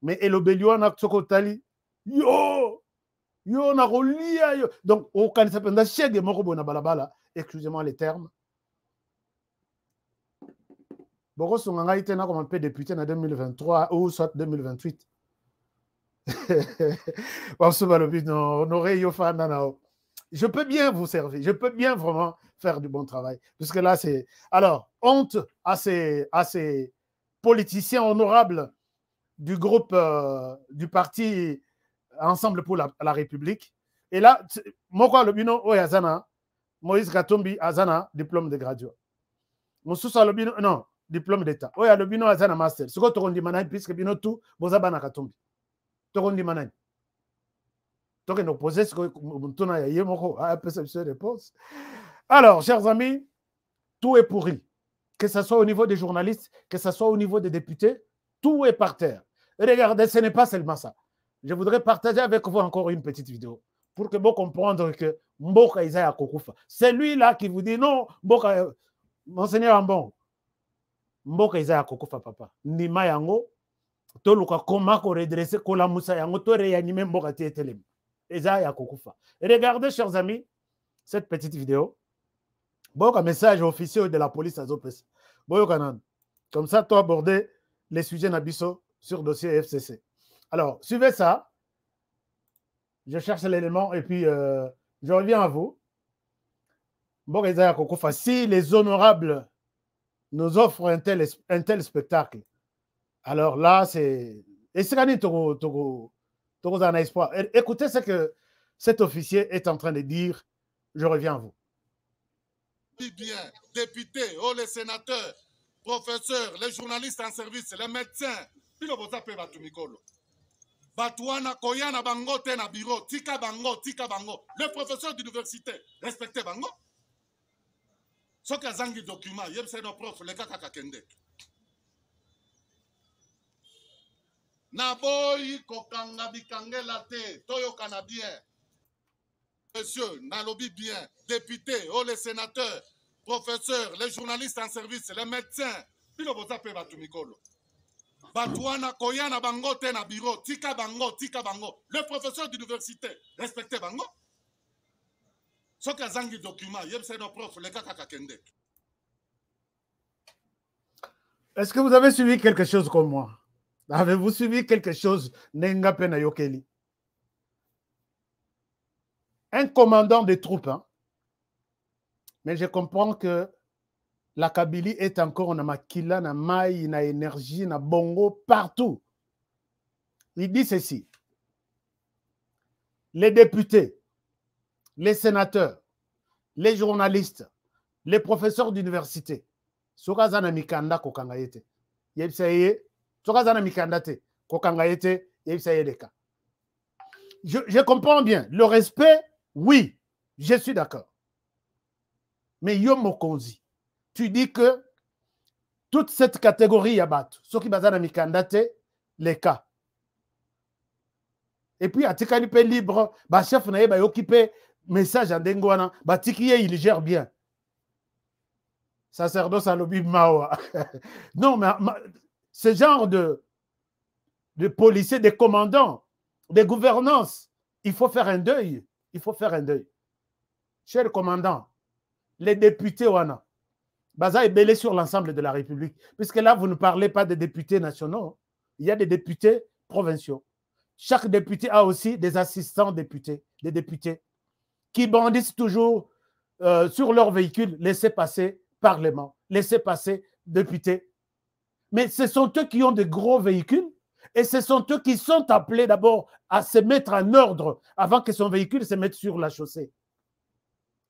C: Mais Elobelio na Tsokotali, yo, na rolia, yo. Donc, au Kanisapenda, chèque morobo na balabala, excusez-moi les termes. Boko Sunganga était comme un peu député en 2023 ou soit 2028. Je peux bien vous servir, je peux bien vraiment faire du bon travail. Puisque là, c'est... Alors, honte à ces politiciens honorables du groupe, du parti Ensemble pour la République. Et là, Moko Alobino Oyazana, Moïse Katumbi Azana, diplôme de graduat. Moussoussa Alobino, non, diplôme d'État. Oya Alobino Azana master. Ce que tu dis maintenant, puisque Bino tout, Bozabana Katumbi. Tu dis maintenant. Donc, nous posons ce que nous avons réponse. Alors, chers amis, tout est pourri. Que ce soit au niveau des journalistes, que ce soit au niveau des députés, tout est par terre. Et regardez, ce n'est pas seulement ça. Je voudrais partager avec vous encore une petite vidéo pour que vous compreniez que Mboka Isaiah Kokufa, c'est lui-là qui vous dit non, Mboka, Monseigneur Ambon, Mboka Isaiah Kokufa, papa. Nima yango, toluka koma ko redresser kola musa yango, to réanimer Mboka Tietelem. Isaiah Kokufa. Regardez, chers amis, cette petite vidéo. Bon, un message officiel de la police à Zopes. Bon, comme ça, tu as abordé les sujets Nabiso sur dossier FCC. Alors, suivez ça. Je cherche l'élément et puis je reviens à vous. Bon, si les honorables nous offrent un tel spectacle, alors là, c'est... Et c'est un espoir. Écoutez ce que cet officier est en train de dire. Je reviens à vous.
H: Bien, députés, oh, les sénateurs, professeurs, les journalistes en service, les médecins, Batouana koyana bango te na bureau, tika bango, tika bango. Le professeur d'université, respectez bango. Soka zangi document, yeb se no prof, le kaka kakende. Naboy kokanga bikangela te, toyo canadien. Monsieur, nalobi bien, députés, oh les sénateurs, professeurs, les journalistes en service, les médecins, pilo boza pe batumikolo. Batouana koyana bango te na bureau, tika bango, tika bango. Le professeur d'université, respectez bango. Soka zangi document, yeb se no prof, le kaka kakende.
C: Est-ce que vous avez suivi quelque chose comme moi? Avez-vous suivi quelque chose Nenga Pena Yokeli? Un commandant des troupes, hein? Mais je comprends que la Kabylie est encore na makila, na maï, na énergie, na bongo, partout. Il dit ceci. Les députés, les sénateurs, les journalistes, les professeurs d'université, Sokazana Mikanda Kokangayete. Yebsaye, Sokazana Mikandate, Kokangayete, Yebsaye Deka. Je comprends bien. Le respect, oui, je suis d'accord. Mais Yomo Konzi, tu dis que toute cette catégorie Yabat, ceux qui basent Mikandate, les cas. Et puis, à Tikanipe libre, bah, chef naïe, bah, occupé message en Dengwana, bah, Tikiye, il gère bien. Sacerdoce à l'obi Mawa. Non, mais ce genre de policiers, des commandants, des gouvernances, il faut faire un deuil. Il faut faire un deuil. Chers commandants, les députés Wana, Baza est belé sur l'ensemble de la République. Puisque là, vous ne parlez pas des députés nationaux. Il y a des députés provinciaux. Chaque député a aussi des assistants députés, des députés qui bandissent toujours sur leur véhicule, laissez passer Parlement, laissez passer députés. Mais ce sont eux qui ont de gros véhicules et ce sont eux qui sont appelés d'abord à se mettre en ordre avant que son véhicule se mette sur la chaussée.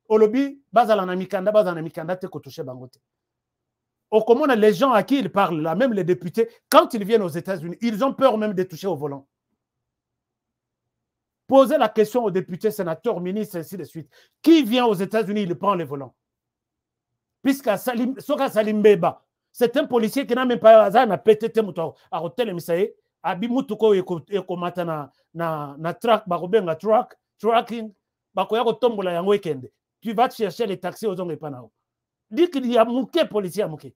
C: Olobi, bazanamikanda te kotouche bangote. Au commun, les gens à qui ils parlent, là, même les députés, quand ils viennent aux États-Unis, ils ont peur même de toucher au volant. Posez la question aux députés, sénateurs, ministres, ainsi de suite. Qui vient aux États-Unis, il prend les volants? Puisque Soka Salim Beba, c'est un policier qui n'a même pas pété à hôtel Misaye, Abimutuko et Komatana na track, Barobenga tracking, Bakoyako Tombola Yang Weekend. Tu vas chercher les taxis aux hommes et panao. Dis qu'il y a mouké policier à mouké.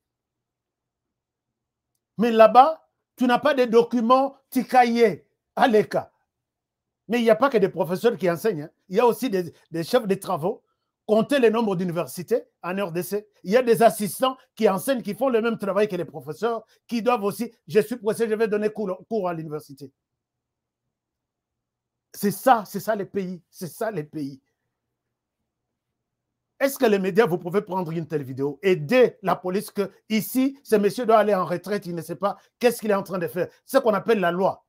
C: Mais là-bas, tu n'as pas de documents tikaye à l'écart. Mais il n'y a pas que des professeurs qui enseignent. Hein. Il y a aussi des chefs de travaux comptez le nombre d'universités en RDC. Il y a des assistants qui enseignent, qui font le même travail que les professeurs, qui doivent aussi, je suis pressé, je vais donner cours à l'université. C'est ça les pays. C'est ça les pays. Est-ce que les médias, vous pouvez prendre une telle vidéo, aider la police que ici, ce monsieur doit aller en retraite, il ne sait pas qu'est-ce qu'il est en train de faire. C'est ce qu'on appelle la loi.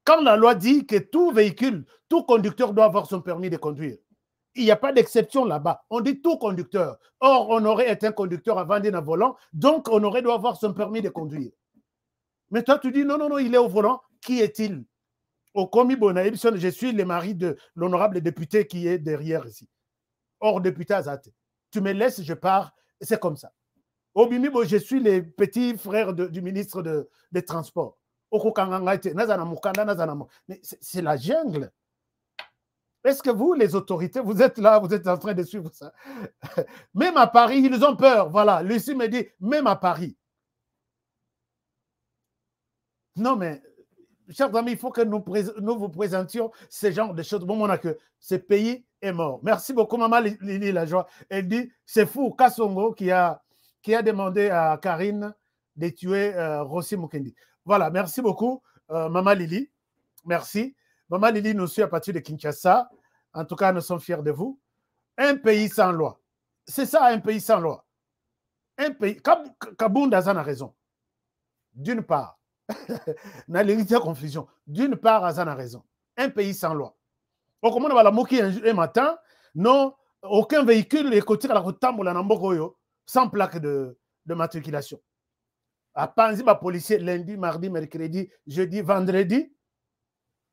C: Quand la loi dit que tout véhicule, tout conducteur doit avoir son permis de conduire, il n'y a pas d'exception là-bas. On dit tout conducteur. Or, on aurait été un conducteur avant d'un volant, donc on aurait dû avoir son permis de conduire. Mais toi, tu dis non, non, non, il est au volant. Qui est-il? Au Komi Bonaïb, je suis le mari de l'honorable député qui est derrière ici. Or, député Azate, tu me laisses, je pars, c'est comme ça. Au Bimibo, je suis le petit frère du ministre des Transports. Mais c'est la jungle. Est-ce que vous, les autorités, vous êtes là, vous êtes en train de suivre ça? Même à Paris, ils ont peur. Voilà, Lucie me dit, même à Paris. Non, mais, chers amis, il faut que nous vous présentions ce genre de choses. Bon, on a que ce pays est mort. Merci beaucoup, Maman Lili Lajoie. Elle dit, c'est fou, Kassongo qui a demandé à Karine de tuer Rossi Mukendi. Voilà, merci beaucoup, Maman Lili. Merci. Maman Lili nous suit à partir de Kinshasa. En tout cas, nous sommes fiers de vous. Un pays sans loi. C'est ça, un pays sans loi. Un pays. Kabounda Azan a raison. D'une part, dans l'héritière confusion. D'une part, Azan a raison. Un pays sans loi. Au comment on va la moquer un matin, non, aucun véhicule est côté à la route sans plaque de matriculation. À Panzi, ma policier, lundi, mardi, mercredi, jeudi, vendredi,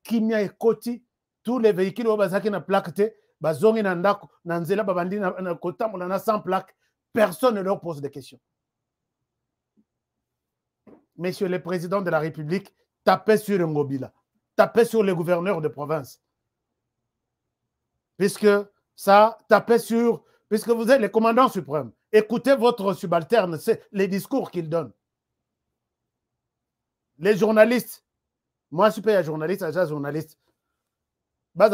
C: qui n'y a côté, tous les véhicules au bazaki na plaque, bazongi na ndako, na nzela babandi na kotambo na sans plaque, personne ne leur pose des questions. Monsieur le Président de la République, tapez sur Ngobila, tapez sur les gouverneurs de province. Puisque ça, tapez sur, puisque vous êtes les commandants suprêmes, écoutez votre subalterne, c'est les discours qu'il donne. Les journalistes, moi je suis pas un journaliste, un journaliste. J'ai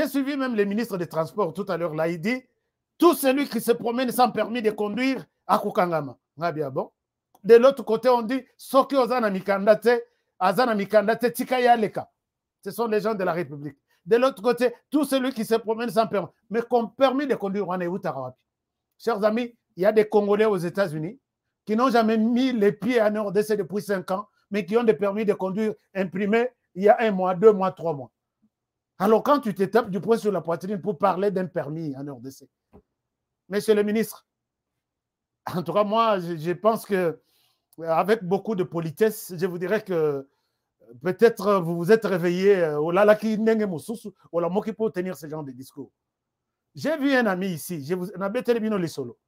C: suivi même le ministre des Transports tout à l'heure, là, il dit, tout celui qui se promène sans permis de conduire à Kukangama. De l'autre côté, on dit, Soki Ozana Mikandate, Azana Mikandate, Tikaya Leka. Ce sont les gens de la République. De l'autre côté, tout celui qui se promène sans permis. Mais comme permis de conduire, on est où, Tarawapi? Chers amis, il y a des Congolais aux États-Unis qui n'ont jamais mis les pieds en RDC depuis 5 ans, mais qui ont des permis de conduire imprimés il y a 1 mois, 2 mois, 3 mois. Alors, quand tu te tapes du poing sur la poitrine pour parler d'un permis en RDC, monsieur le ministre, en tout cas, moi, je pense que avec beaucoup de politesse, je vous dirais que peut-être vous vous êtes réveillé au lalaki nenge mususu, au la moki pour tenir ce genre de discours. J'ai vu un ami ici, je vous n'avez télévision les solo.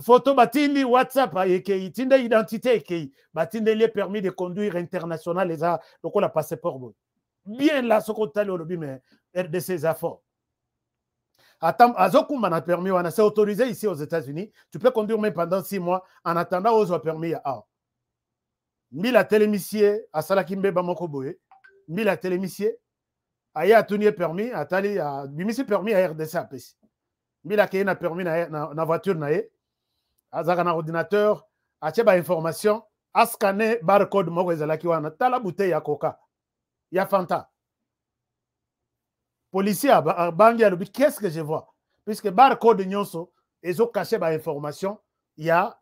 C: Photo batindi WhatsApp ekei tinda identité ekei batindi les permis de conduire international les a donc on a passeport bon. Bien là ce qu'on t'a le mais RDC Zafort. Attends, Azokumba n'a permis, on a c'est autorisé ici aux États-Unis. Tu peux conduire même pendant 6 mois en attendant aux permis à Mila télémissier à Salakimbe Bamokoboé, Mila télémissier aya tunier permis à Tali à bimisi permis à RDC à Pessi. Mila qui a permis na voiture naé. Azaka na ordinateur, a tcheba information, a scanner barcode moko ezalaki wana, tala bouteille ya coca, ya Fanta. Policier a bangi alobi, qu'est-ce que je vois? Puisque barcode nyonso, ils ont caché ba information, il y a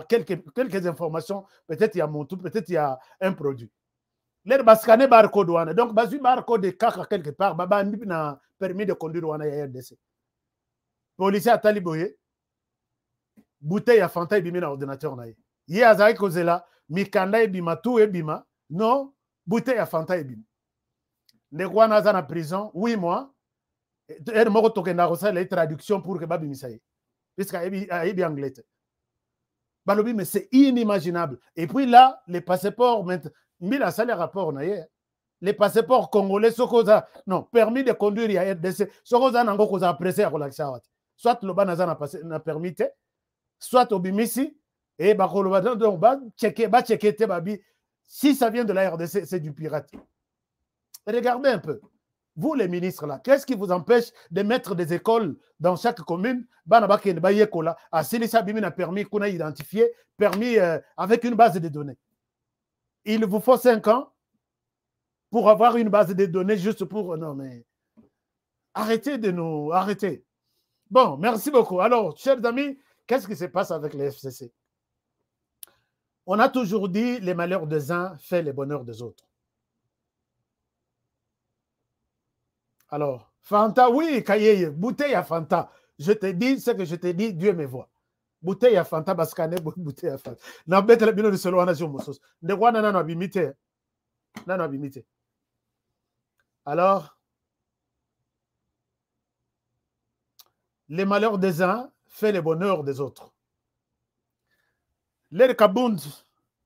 C: quelques informations, peut-être il y a mon tout, peut-être il y a un produit. L'air ba scanner barcode wana, donc bazu barcode de kaka quelque part, baba na permis de conduire wana ya RDC. Policier a taliboye, bouteille à Fanta ebimi na ordinateur na ye. Ye azaki kozela mikanda ebima tout ebima. Non, bouteille à Fanta ebima. Ndeko wana aza na prison 8 mois. Er moko tokenda kosala traduction pour que babimisa ye. Puisque ayebi anglais. Balobi mais c'est inimaginable. Et puis là, les passeports maintenant, mila sali rapport na ye. Les passeports congolais sokoza non, permis de conduire ya RDC. Sokoza nango koza pressé à kolakisa wati. Soit le ban aza na permis te, soit au Bimisi, et donc checker te babi. Si ça vient de la RDC, c'est du pirate. Regardez un peu. Vous, les ministres, là, qu'est-ce qui vous empêche de mettre des écoles dans chaque commune? Permis qu'on a identifié, permis avec une base de données. Il vous faut 5 ans pour avoir une base de données juste pour... Non, mais arrêtez de nous... Arrêtez. Bon, merci beaucoup. Alors, chers amis, qu'est-ce qui se passe avec les FCC? On a toujours dit, les malheurs des uns fait les bonheurs des autres. Alors, Fanta, oui, Kayeye, bouteille à Fanta. Je te dis ce que je te dis, Dieu me voit. Bouteille à Fanta, Baskane, bouteille à Fanta. N'abête la bino de solo en agio mosos. De quoi n'en a bimité. N'en a bimité. Alors, les malheurs des uns fait les bonheurs des autres. L'air Kabound,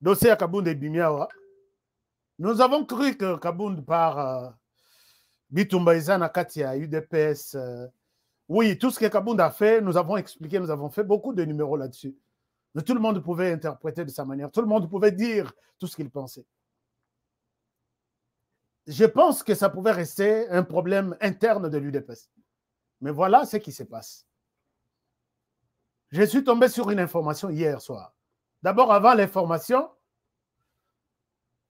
C: dossier à Kabound et Bimiawa, nous avons cru que Kabound par Bitumba Izana Katia, UDPS, oui, tout ce que Kabound a fait, nous avons expliqué, nous avons fait beaucoup de numéros là-dessus. Mais tout le monde pouvait interpréter de sa manière, tout le monde pouvait dire tout ce qu'il pensait. Je pense que ça pouvait rester un problème interne de l'UDPS. Mais voilà ce qui se passe. Je suis tombé sur une information hier soir. D'abord, avant l'information,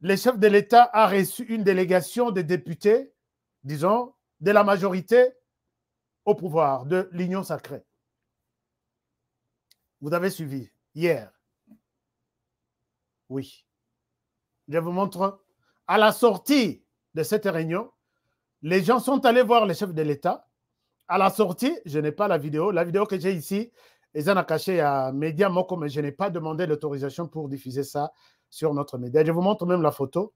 C: le chef de l'État a reçu une délégation de députés, disons, de la majorité au pouvoir, de l'Union sacrée. Vous avez suivi hier. Oui. Je vous montre. À la sortie de cette réunion, les gens sont allés voir le chef de l'État. À la sortie, je n'ai pas la vidéo. La vidéo que j'ai ici, ils en ont caché à Média Moko, mais je n'ai pas demandé l'autorisation pour diffuser ça sur notre média. Je vous montre même la photo,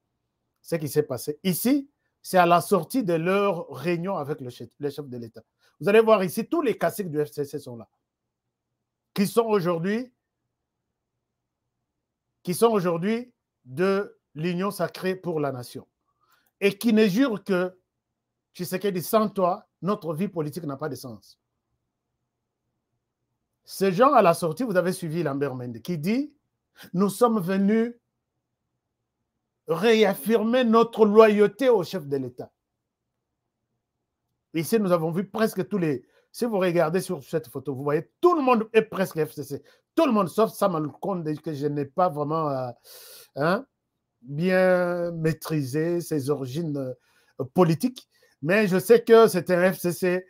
C: ce qui s'est passé. Ici, c'est à la sortie de leur réunion avec le chef de l'État. Vous allez voir ici, tous les caciques du FCC sont là, qui sont aujourd'hui de l'Union sacrée pour la nation. Et qui ne jurent que, Tshisekedi, sans toi, notre vie politique n'a pas de sens. Ces gens, à la sortie, vous avez suivi Lambert Mende, qui dit « Nous sommes venus réaffirmer notre loyauté au chef de l'État. » Ici, nous avons vu presque tous les... Si vous regardez sur cette photo, vous voyez, tout le monde est presque FCC. Tout le monde, sauf Samuel Konde, que je n'ai pas vraiment bien maîtrisé ses origines politiques. Mais je sais que c'est un FCC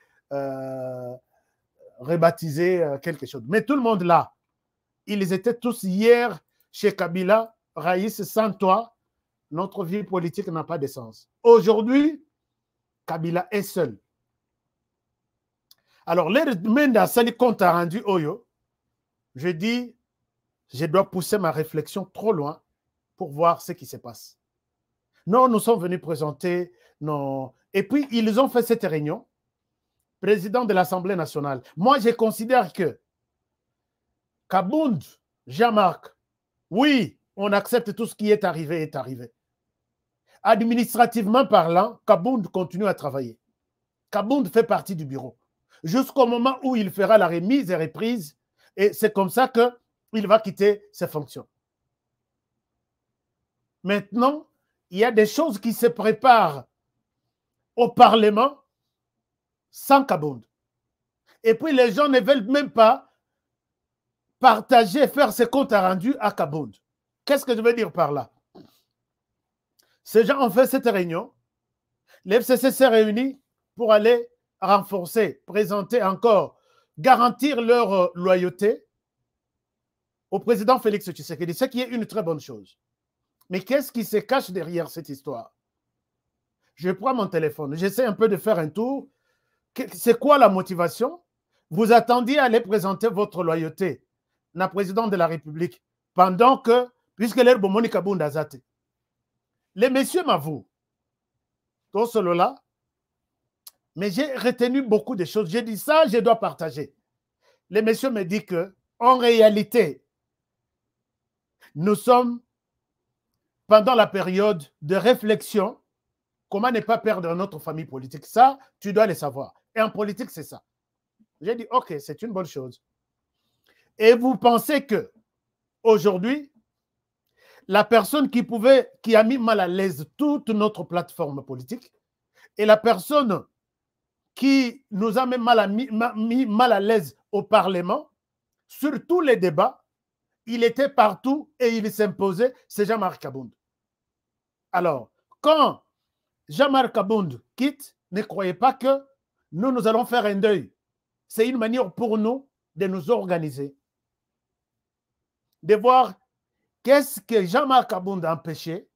C: rebaptisé quelque chose. Mais tout le monde là, ils étaient tous hier chez Kabila, Raïs, sans toi, notre vie politique n'a pas de sens. Aujourd'hui, Kabila est seul. Alors, les Menda Sali compte a rendu Oyo, je dis, je dois pousser ma réflexion trop loin pour voir ce qui se passe. Non, nous sommes venus présenter nos... Et puis, ils ont fait cette réunion, président de l'Assemblée nationale. Moi, je considère que Kabound, Jean-Marc, oui, on accepte tout ce qui est arrivé. Administrativement parlant, Kabound continue à travailler. Kabound fait partie du bureau. Jusqu'au moment où il fera la remise et reprise, et c'est comme ça qu'il va quitter ses fonctions. Maintenant, il y a des choses qui se préparent au Parlement sans Kabound. Et puis les gens ne veulent même pas partager, faire ce comptes rendus à Kabound. Qu'est-ce que je veux dire par là? Ces gens ont fait cette réunion. L'FCC s'est réuni pour aller renforcer, présenter encore, garantir leur loyauté au président Félix Tshisekedi, ce qui est une très bonne chose. Mais qu'est-ce qui se cache derrière cette histoire? Je prends mon téléphone, j'essaie un peu de faire un tour. C'est quoi la motivation? Vous attendiez à aller présenter votre loyauté à président de la République pendant que, puisque l'air Bomoni Kabound Azate, les messieurs m'avouent, tout cela, mais j'ai retenu beaucoup de choses. J'ai dit ça, je dois partager. Les messieurs me disent que, en réalité, nous sommes pendant la période de réflexion. Comment ne pas perdre notre famille politique? Ça, tu dois le savoir. Et en politique, c'est ça. J'ai dit, OK, c'est une bonne chose. Et vous pensez que aujourd'hui, la personne qui a mis mal à l'aise toute notre plateforme politique Et la personne qui nous a même mis mal à l'aise au Parlement, sur tous les débats, il était partout et il s'imposait, c'est Jean-Marc Kabound. Alors, quand Jean-Marc Kabound quitte, ne croyez pas que nous allons faire un deuil. C'est une manière pour nous de nous organiser, de voir qu'est-ce que Jean-Marc Kabound a empêché,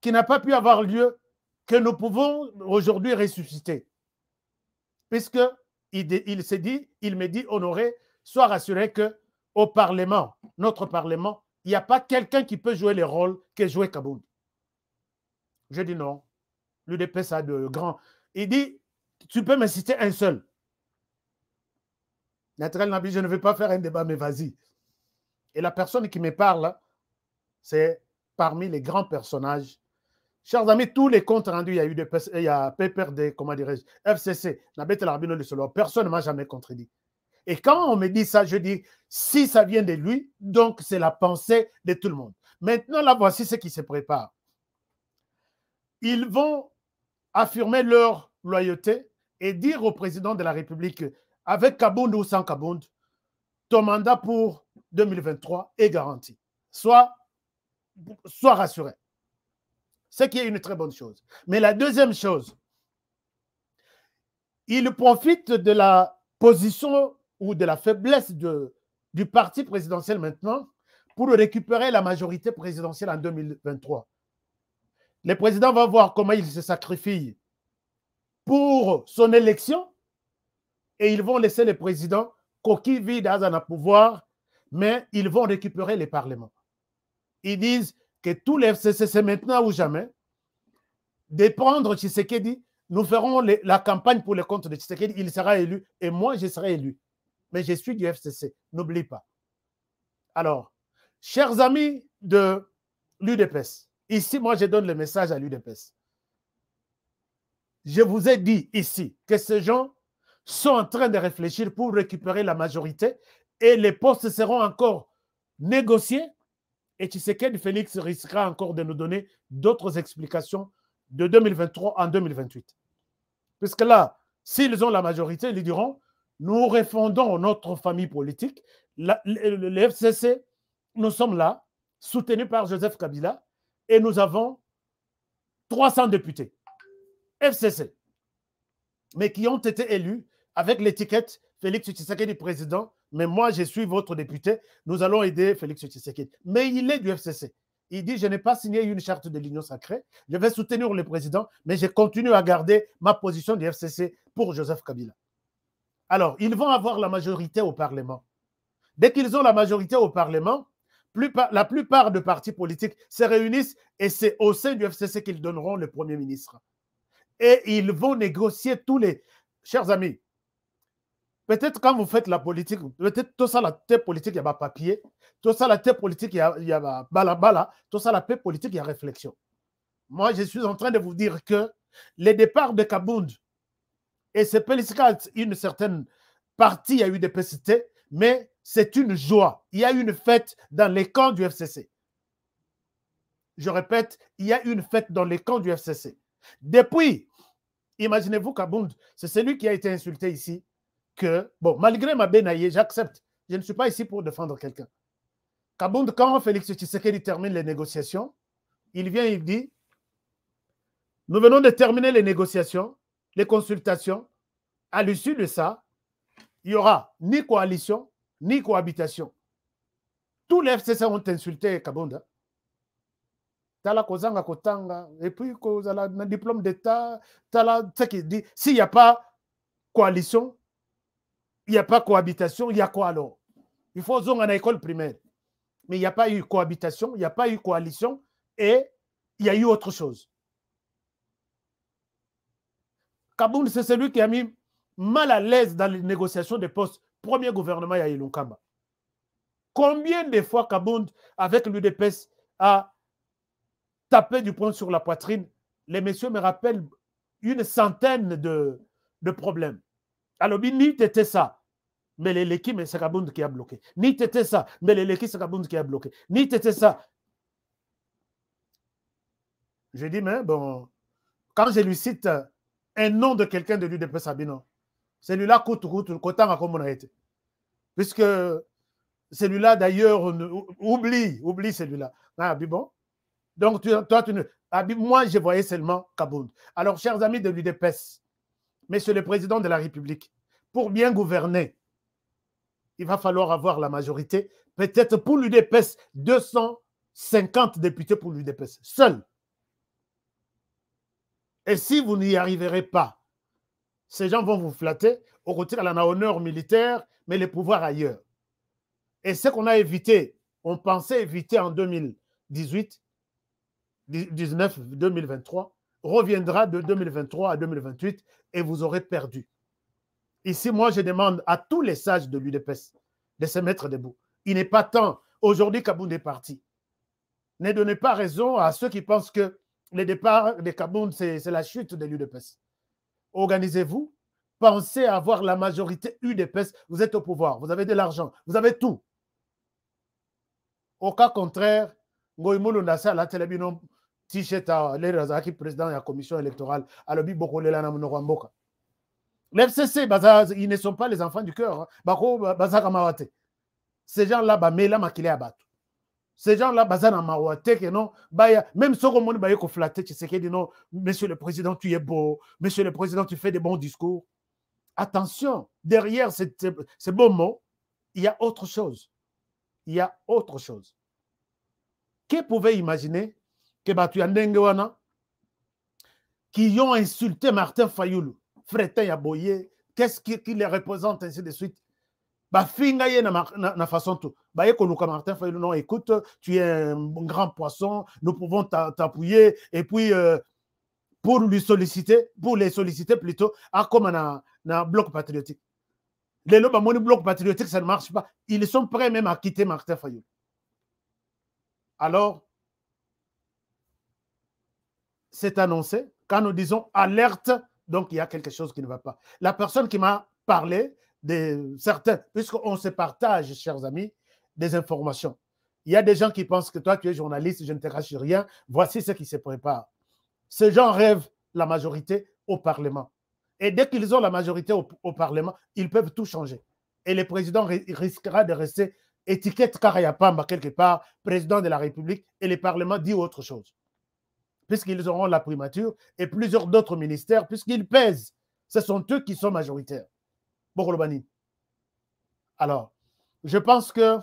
C: qui n'a pas pu avoir lieu, que nous pouvons aujourd'hui ressusciter. Puisque il s'est dit, il me dit, Honoré, sois rassuré qu'au Parlement, notre Parlement, il n'y a pas quelqu'un qui peut jouer le rôle que jouait Kabound. Je dis non. L'UDPS a de grands. Il dit, tu peux me citer un seul. Naturel Nabi, je ne vais pas faire un débat, mais vas-y. Et la personne qui me parle, c'est parmi les grands personnages. Chers amis, tous les comptes rendus, il y a eu il y a PPRD, comment dirais-je, FCC, personne ne m'a jamais contredit. Et quand on me dit ça, je dis, si ça vient de lui, donc c'est la pensée de tout le monde. Maintenant, là, voici ce qui se prépare. Ils vont affirmer leur loyauté et dire au président de la République, avec Kabound ou sans Kabound, ton mandat pour 2023 est garanti. Sois rassuré. Ce qui est une très bonne chose. Mais la deuxième chose, il profite de la position ou de la faiblesse du parti présidentiel maintenant pour récupérer la majorité présidentielle en 2023. Le président va voir comment il se sacrifie pour son élection et ils vont laisser le président coquille vide à un pouvoir, mais ils vont récupérer les parlements. Ils disent que tous les FCC, c'est maintenant ou jamais, de prendre Tshisekedi, nous ferons la campagne pour le compte de Tshisekedi, il sera élu et moi je serai élu. Mais je suis du FCC, n'oublie pas. Alors, chers amis de l'UDPS, ici, moi je donne le message à l'UDPS. Je vous ai dit ici que ces gens sont en train de réfléchir pour récupérer la majorité et les postes seront encore négociés. Et Tshisekedi Félix risquera encore de nous donner d'autres explications de 2023 en 2028. Puisque là, s'ils ont la majorité, ils diront, nous refondons notre famille politique. Le FCC, nous sommes là, soutenus par Joseph Kabila, et nous avons 300 députés. FCC, mais qui ont été élus avec l'étiquette Félix Tshisekedi président, mais moi je suis votre député, nous allons aider Félix Tshisekedi. Mais il est du FCC. Il dit, je n'ai pas signé une charte de l'Union sacrée, je vais soutenir le président, mais je continue à garder ma position du FCC pour Joseph Kabila. Alors, ils vont avoir la majorité au Parlement. Dès qu'ils ont la majorité au Parlement, la plupart des partis politiques se réunissent et c'est au sein du FCC qu'ils donneront le Premier ministre. Et ils vont négocier tous les... Chers amis, peut-être quand vous faites la politique, peut-être tout ça, la tête politique, il y a papier, tout ça, la tête politique, il y a balabala, tout ça, la paix politique, il y a réflexion. Moi, je suis en train de vous dire que le départ de Kabound, et c'est une certaine partie, il y a eu des PCT, mais c'est une joie. Il y a une fête dans les camps du FCC. Je répète, il y a une fête dans les camps du FCC. Depuis, imaginez-vous Kabound, c'est celui qui a été insulté ici, que, bon, malgré ma bénaillée, j'accepte. Je ne suis pas ici pour défendre quelqu'un. Kabound, quand Félix Tshisekedi termine les négociations, il vient, il dit, nous venons de terminer les négociations, les consultations. À l'issue de ça, il n'y aura ni coalition, ni cohabitation. Tous les FCC ont insulté Kabound. Tala kozanga kotanga, et puis kozala un diplôme d'État, tala ce qui dit, s'il n'y a pas coalition, il n'y a pas cohabitation, il y a quoi alors? Il faut zonger à l'école primaire. Mais il n'y a pas eu cohabitation, il n'y a pas eu coalition et il y a eu autre chose. Kabound, c'est celui qui a mis mal à l'aise dans les négociations des postes. Premier gouvernement, il y a eu Lunkamba. Combien de fois Kabound, avec l'UDPS, a tapé du poing sur la poitrine? Les messieurs me rappellent une centaine de problèmes. Alors, ni t'étais ça, mais l'équipe, c'est Kabound qui a bloqué. Ni t'étais ça, mais l'équipe, c'est Kabound qui a bloqué. Ni t'étais ça. Je dis, mais bon, quand je lui cite un nom de quelqu'un de l'UDP Sabino. Celui-là, Kotanga comme on a été. Puisque celui-là, d'ailleurs, oublie celui-là. Ah, bon. Donc, toi, tu ne... moi, je voyais seulement Kabound. Alors, chers amis de l'UDPS, Monsieur le Président de la République, pour bien gouverner, il va falloir avoir la majorité. Peut-être pour l'UDPS, 250 députés pour l'UDPS, seul. Et si vous n'y arriverez pas, ces gens vont vous flatter. Au côté, elle en a honneur militaire, mais les pouvoirs ailleurs. Et ce qu'on a évité, on pensait éviter en 2018, 19, 2023, reviendra de 2023 à 2028 et vous aurez perdu. Ici, moi, je demande à tous les sages de l'UDPS de se mettre debout. Il n'est pas temps. Aujourd'hui, Kabound est parti. Ne donnez pas raison à ceux qui pensent que le départ de Kabound, c'est la chute de l'UDPS. Organisez-vous. Pensez à avoir la majorité UDPS. Vous êtes au pouvoir. Vous avez de l'argent. Vous avez tout. Au cas contraire, Ngoïmoulou Nassa, la télévision, t-shirt, les Razaki, président de la commission électorale, à l'obi Bokolela Namunouamboka. L'FCC, ils ne sont pas les enfants du cœur. Ces gens-là, ces gens-là, même ceux qui ont flatté, non, Monsieur le Président, tu es beau. Monsieur le Président, tu fais des bons discours. Attention, derrière ces beaux mots, il y a autre chose. Il y a autre chose. Qui pouvait imaginer que Batuyandengewana, qui ont insulté Martin Fayoulou, Fretin Yaboye, qu'est-ce qui les représente, ainsi de suite. Finga ye na façon tout. Martin Fayoulou, non, écoute, tu es un grand poisson, nous pouvons t'appuyer, et puis pour les solliciter plutôt, comme un bloc patriotique. Les bloc patriotique, ça ne marche pas. Ils sont prêts même à quitter Martin Fayoulou. Alors, c'est annoncé. Quand nous disons alerte, donc il y a quelque chose qui ne va pas. La personne qui m'a parlé de certains, puisqu'on se partage, chers amis, des informations. Il y a des gens qui pensent que toi, tu es journaliste, je ne te cache rien. Voici ce qui se prépare. Ces gens rêvent la majorité au Parlement. Et dès qu'ils ont la majorité au Parlement, ils peuvent tout changer. Et le président risquera de rester étiquette Karayapamba quelque part, président de la République, et le Parlement dit autre chose. Puisqu'ils auront la primature et plusieurs d'autres ministères, puisqu'ils pèsent. Ce sont eux qui sont majoritaires. Bokolobani. Alors, je pense que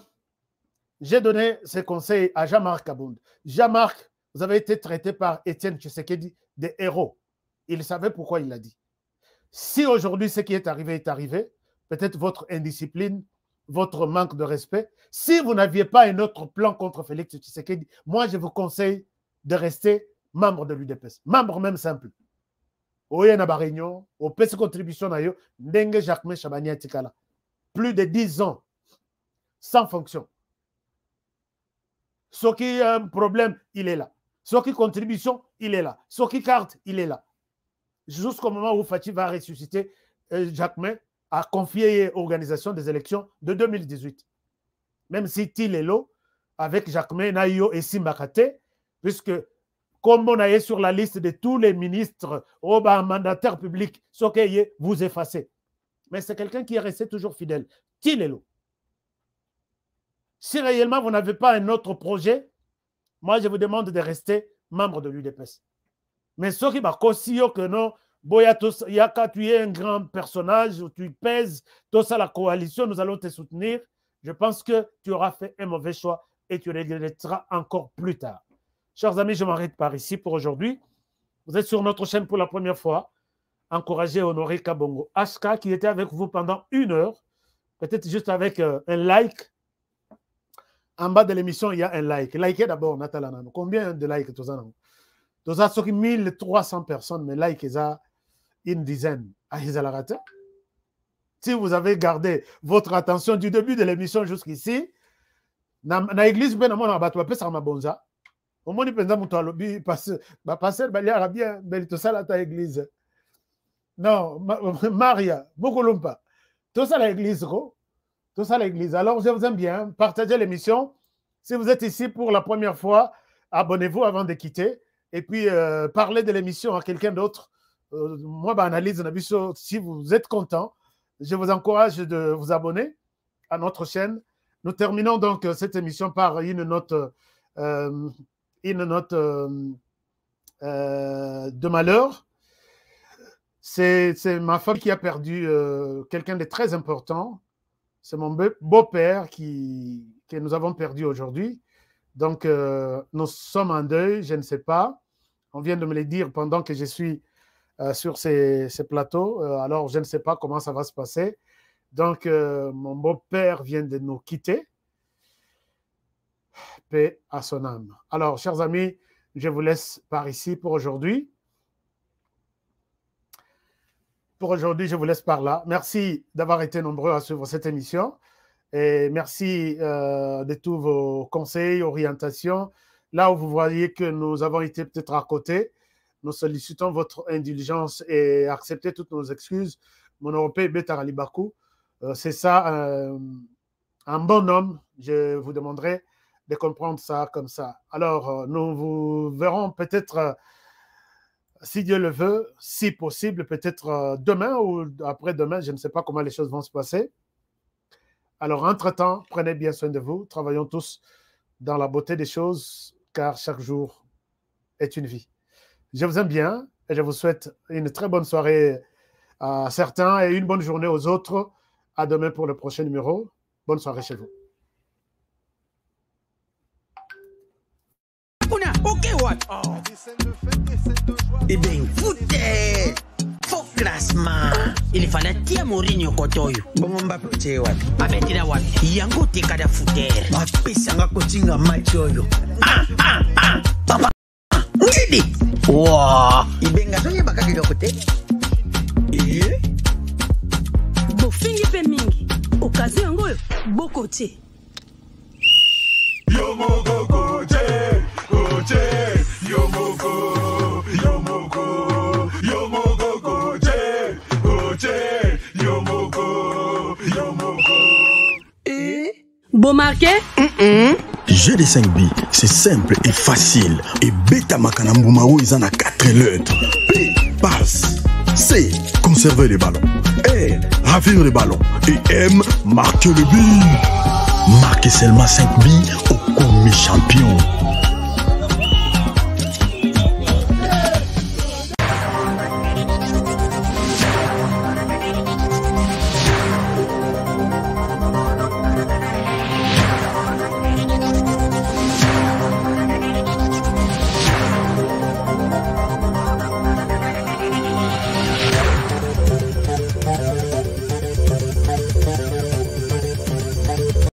C: j'ai donné ces conseils à Jean-Marc Kabound. Jean-Marc, vous avez été traité par Étienne Tshisekedi de héros. Il savait pourquoi il l'a dit. Si aujourd'hui ce qui est arrivé, peut-être votre indiscipline, votre manque de respect, si vous n'aviez pas un autre plan contre Félix Tshisekedi, moi je vous conseille de rester membre de l'UDPS, membre même simple. Oye na réunion, au PC contribution na yo, Ndenge Jacquemin Chabania Tikala. Plus de 10 ans, sans fonction. Ce qui a un problème, il est là. Ce qui contribution, il est là. Ce qui carte, il est là. Jusqu'au moment où Fatih va ressusciter, Jacquemin a confié l'organisation des élections de 2018. Même si Tilelo, avec Jacquemin, Nayo et Simbakate, puisque comme on est sur la liste de tous les ministres, mandataires publics, vous effacez. Mais c'est quelqu'un qui est resté toujours fidèle. Tilelo. Si réellement vous n'avez pas un autre projet, moi je vous demande de rester membre de l'UDPS. Mais ce qui va conseiller que non, Yaka, tu es un grand personnage, tu pèses, tout ça, la coalition, nous allons te soutenir. Je pense que tu auras fait un mauvais choix et tu regretteras encore plus tard. Chers amis, je m'arrête par ici pour aujourd'hui. Vous êtes sur notre chaîne pour la première fois. Encouragez Honoré Kabongo HK qui était avec vous pendant 1 heure. Peut-être juste avec un like. En bas de l'émission, il y a un like. Likez d'abord, Nathalie. Combien de likes tout ça? Tout ça, 1300 personnes, mais likez ça une dizaine. Si vous avez gardé votre attention du début de l'émission jusqu'ici, dans l'église, au moins, il passer bien, tout ça, là, église. Non, Maria, beaucoup l'ont tout ça, l'église, tout ça, l'église. Alors, je vous aime bien. Partagez l'émission. Si vous êtes ici pour la première fois, abonnez-vous avant de quitter. Et puis, parlez de l'émission à quelqu'un d'autre. moi, analyse, si vous êtes content, je vous encourage de vous abonner à notre chaîne. Nous terminons donc cette émission par une note de malheur. C'est ma femme qui a perdu quelqu'un de très important. C'est mon beau-père que nous avons perdu aujourd'hui. Donc, nous sommes en deuil, je ne sais pas. On vient de me le dire pendant que je suis sur ces plateaux. Alors, je ne sais pas comment ça va se passer. Donc, mon beau-père vient de nous quitter. Paix à son âme. Alors, chers amis, je vous laisse par ici pour aujourd'hui. Pour aujourd'hui, je vous laisse par là. Merci d'avoir été nombreux à suivre cette émission. Et merci de tous vos conseils, orientations. Là où vous voyez que nous avons été peut-être à côté, nous sollicitons votre indulgence et acceptez toutes nos excuses. Mon Européen Betara Libakou, c'est ça, un bon homme. Je vous demanderai de comprendre ça comme ça. Alors, nous vous verrons peut-être, si Dieu le veut, si possible, peut-être demain ou après-demain. Je ne sais pas comment les choses vont se passer. Alors, entre-temps, prenez bien soin de vous. Travaillons tous dans la beauté des choses, car chaque jour est une vie. Je vous aime bien et je vous souhaite une très bonne soirée à certains et une bonne journée aux autres. À demain pour le prochain numéro. Bonne soirée chez vous.
I: Eh bien, foutez! Faux classement. Il fallait tirer Mourinho Kotoyo. Bon, Mbappé, tu es what? Abetira what? Yango te kada fouter. Apesanga kotinga match oyo. Papa. Ngidi. Wow. Ibenga sonye bakaki dokote.
J: Bofingi pe mingi. Okazi yango yo bokote.
K: Yomoko koche, koche, yomoko, yomoko, yomoko koche, koche, yomoko, yomoko.
J: Bon marqué?
L: Jeu de 5 billes, c'est simple et facile. Et Beta Makanambumao, ils en a 4 lettres. P, passe. C, conserver les ballons. R, ravir les ballons. Et M, marquer le but. Marquez seulement 5 billes au commis champion.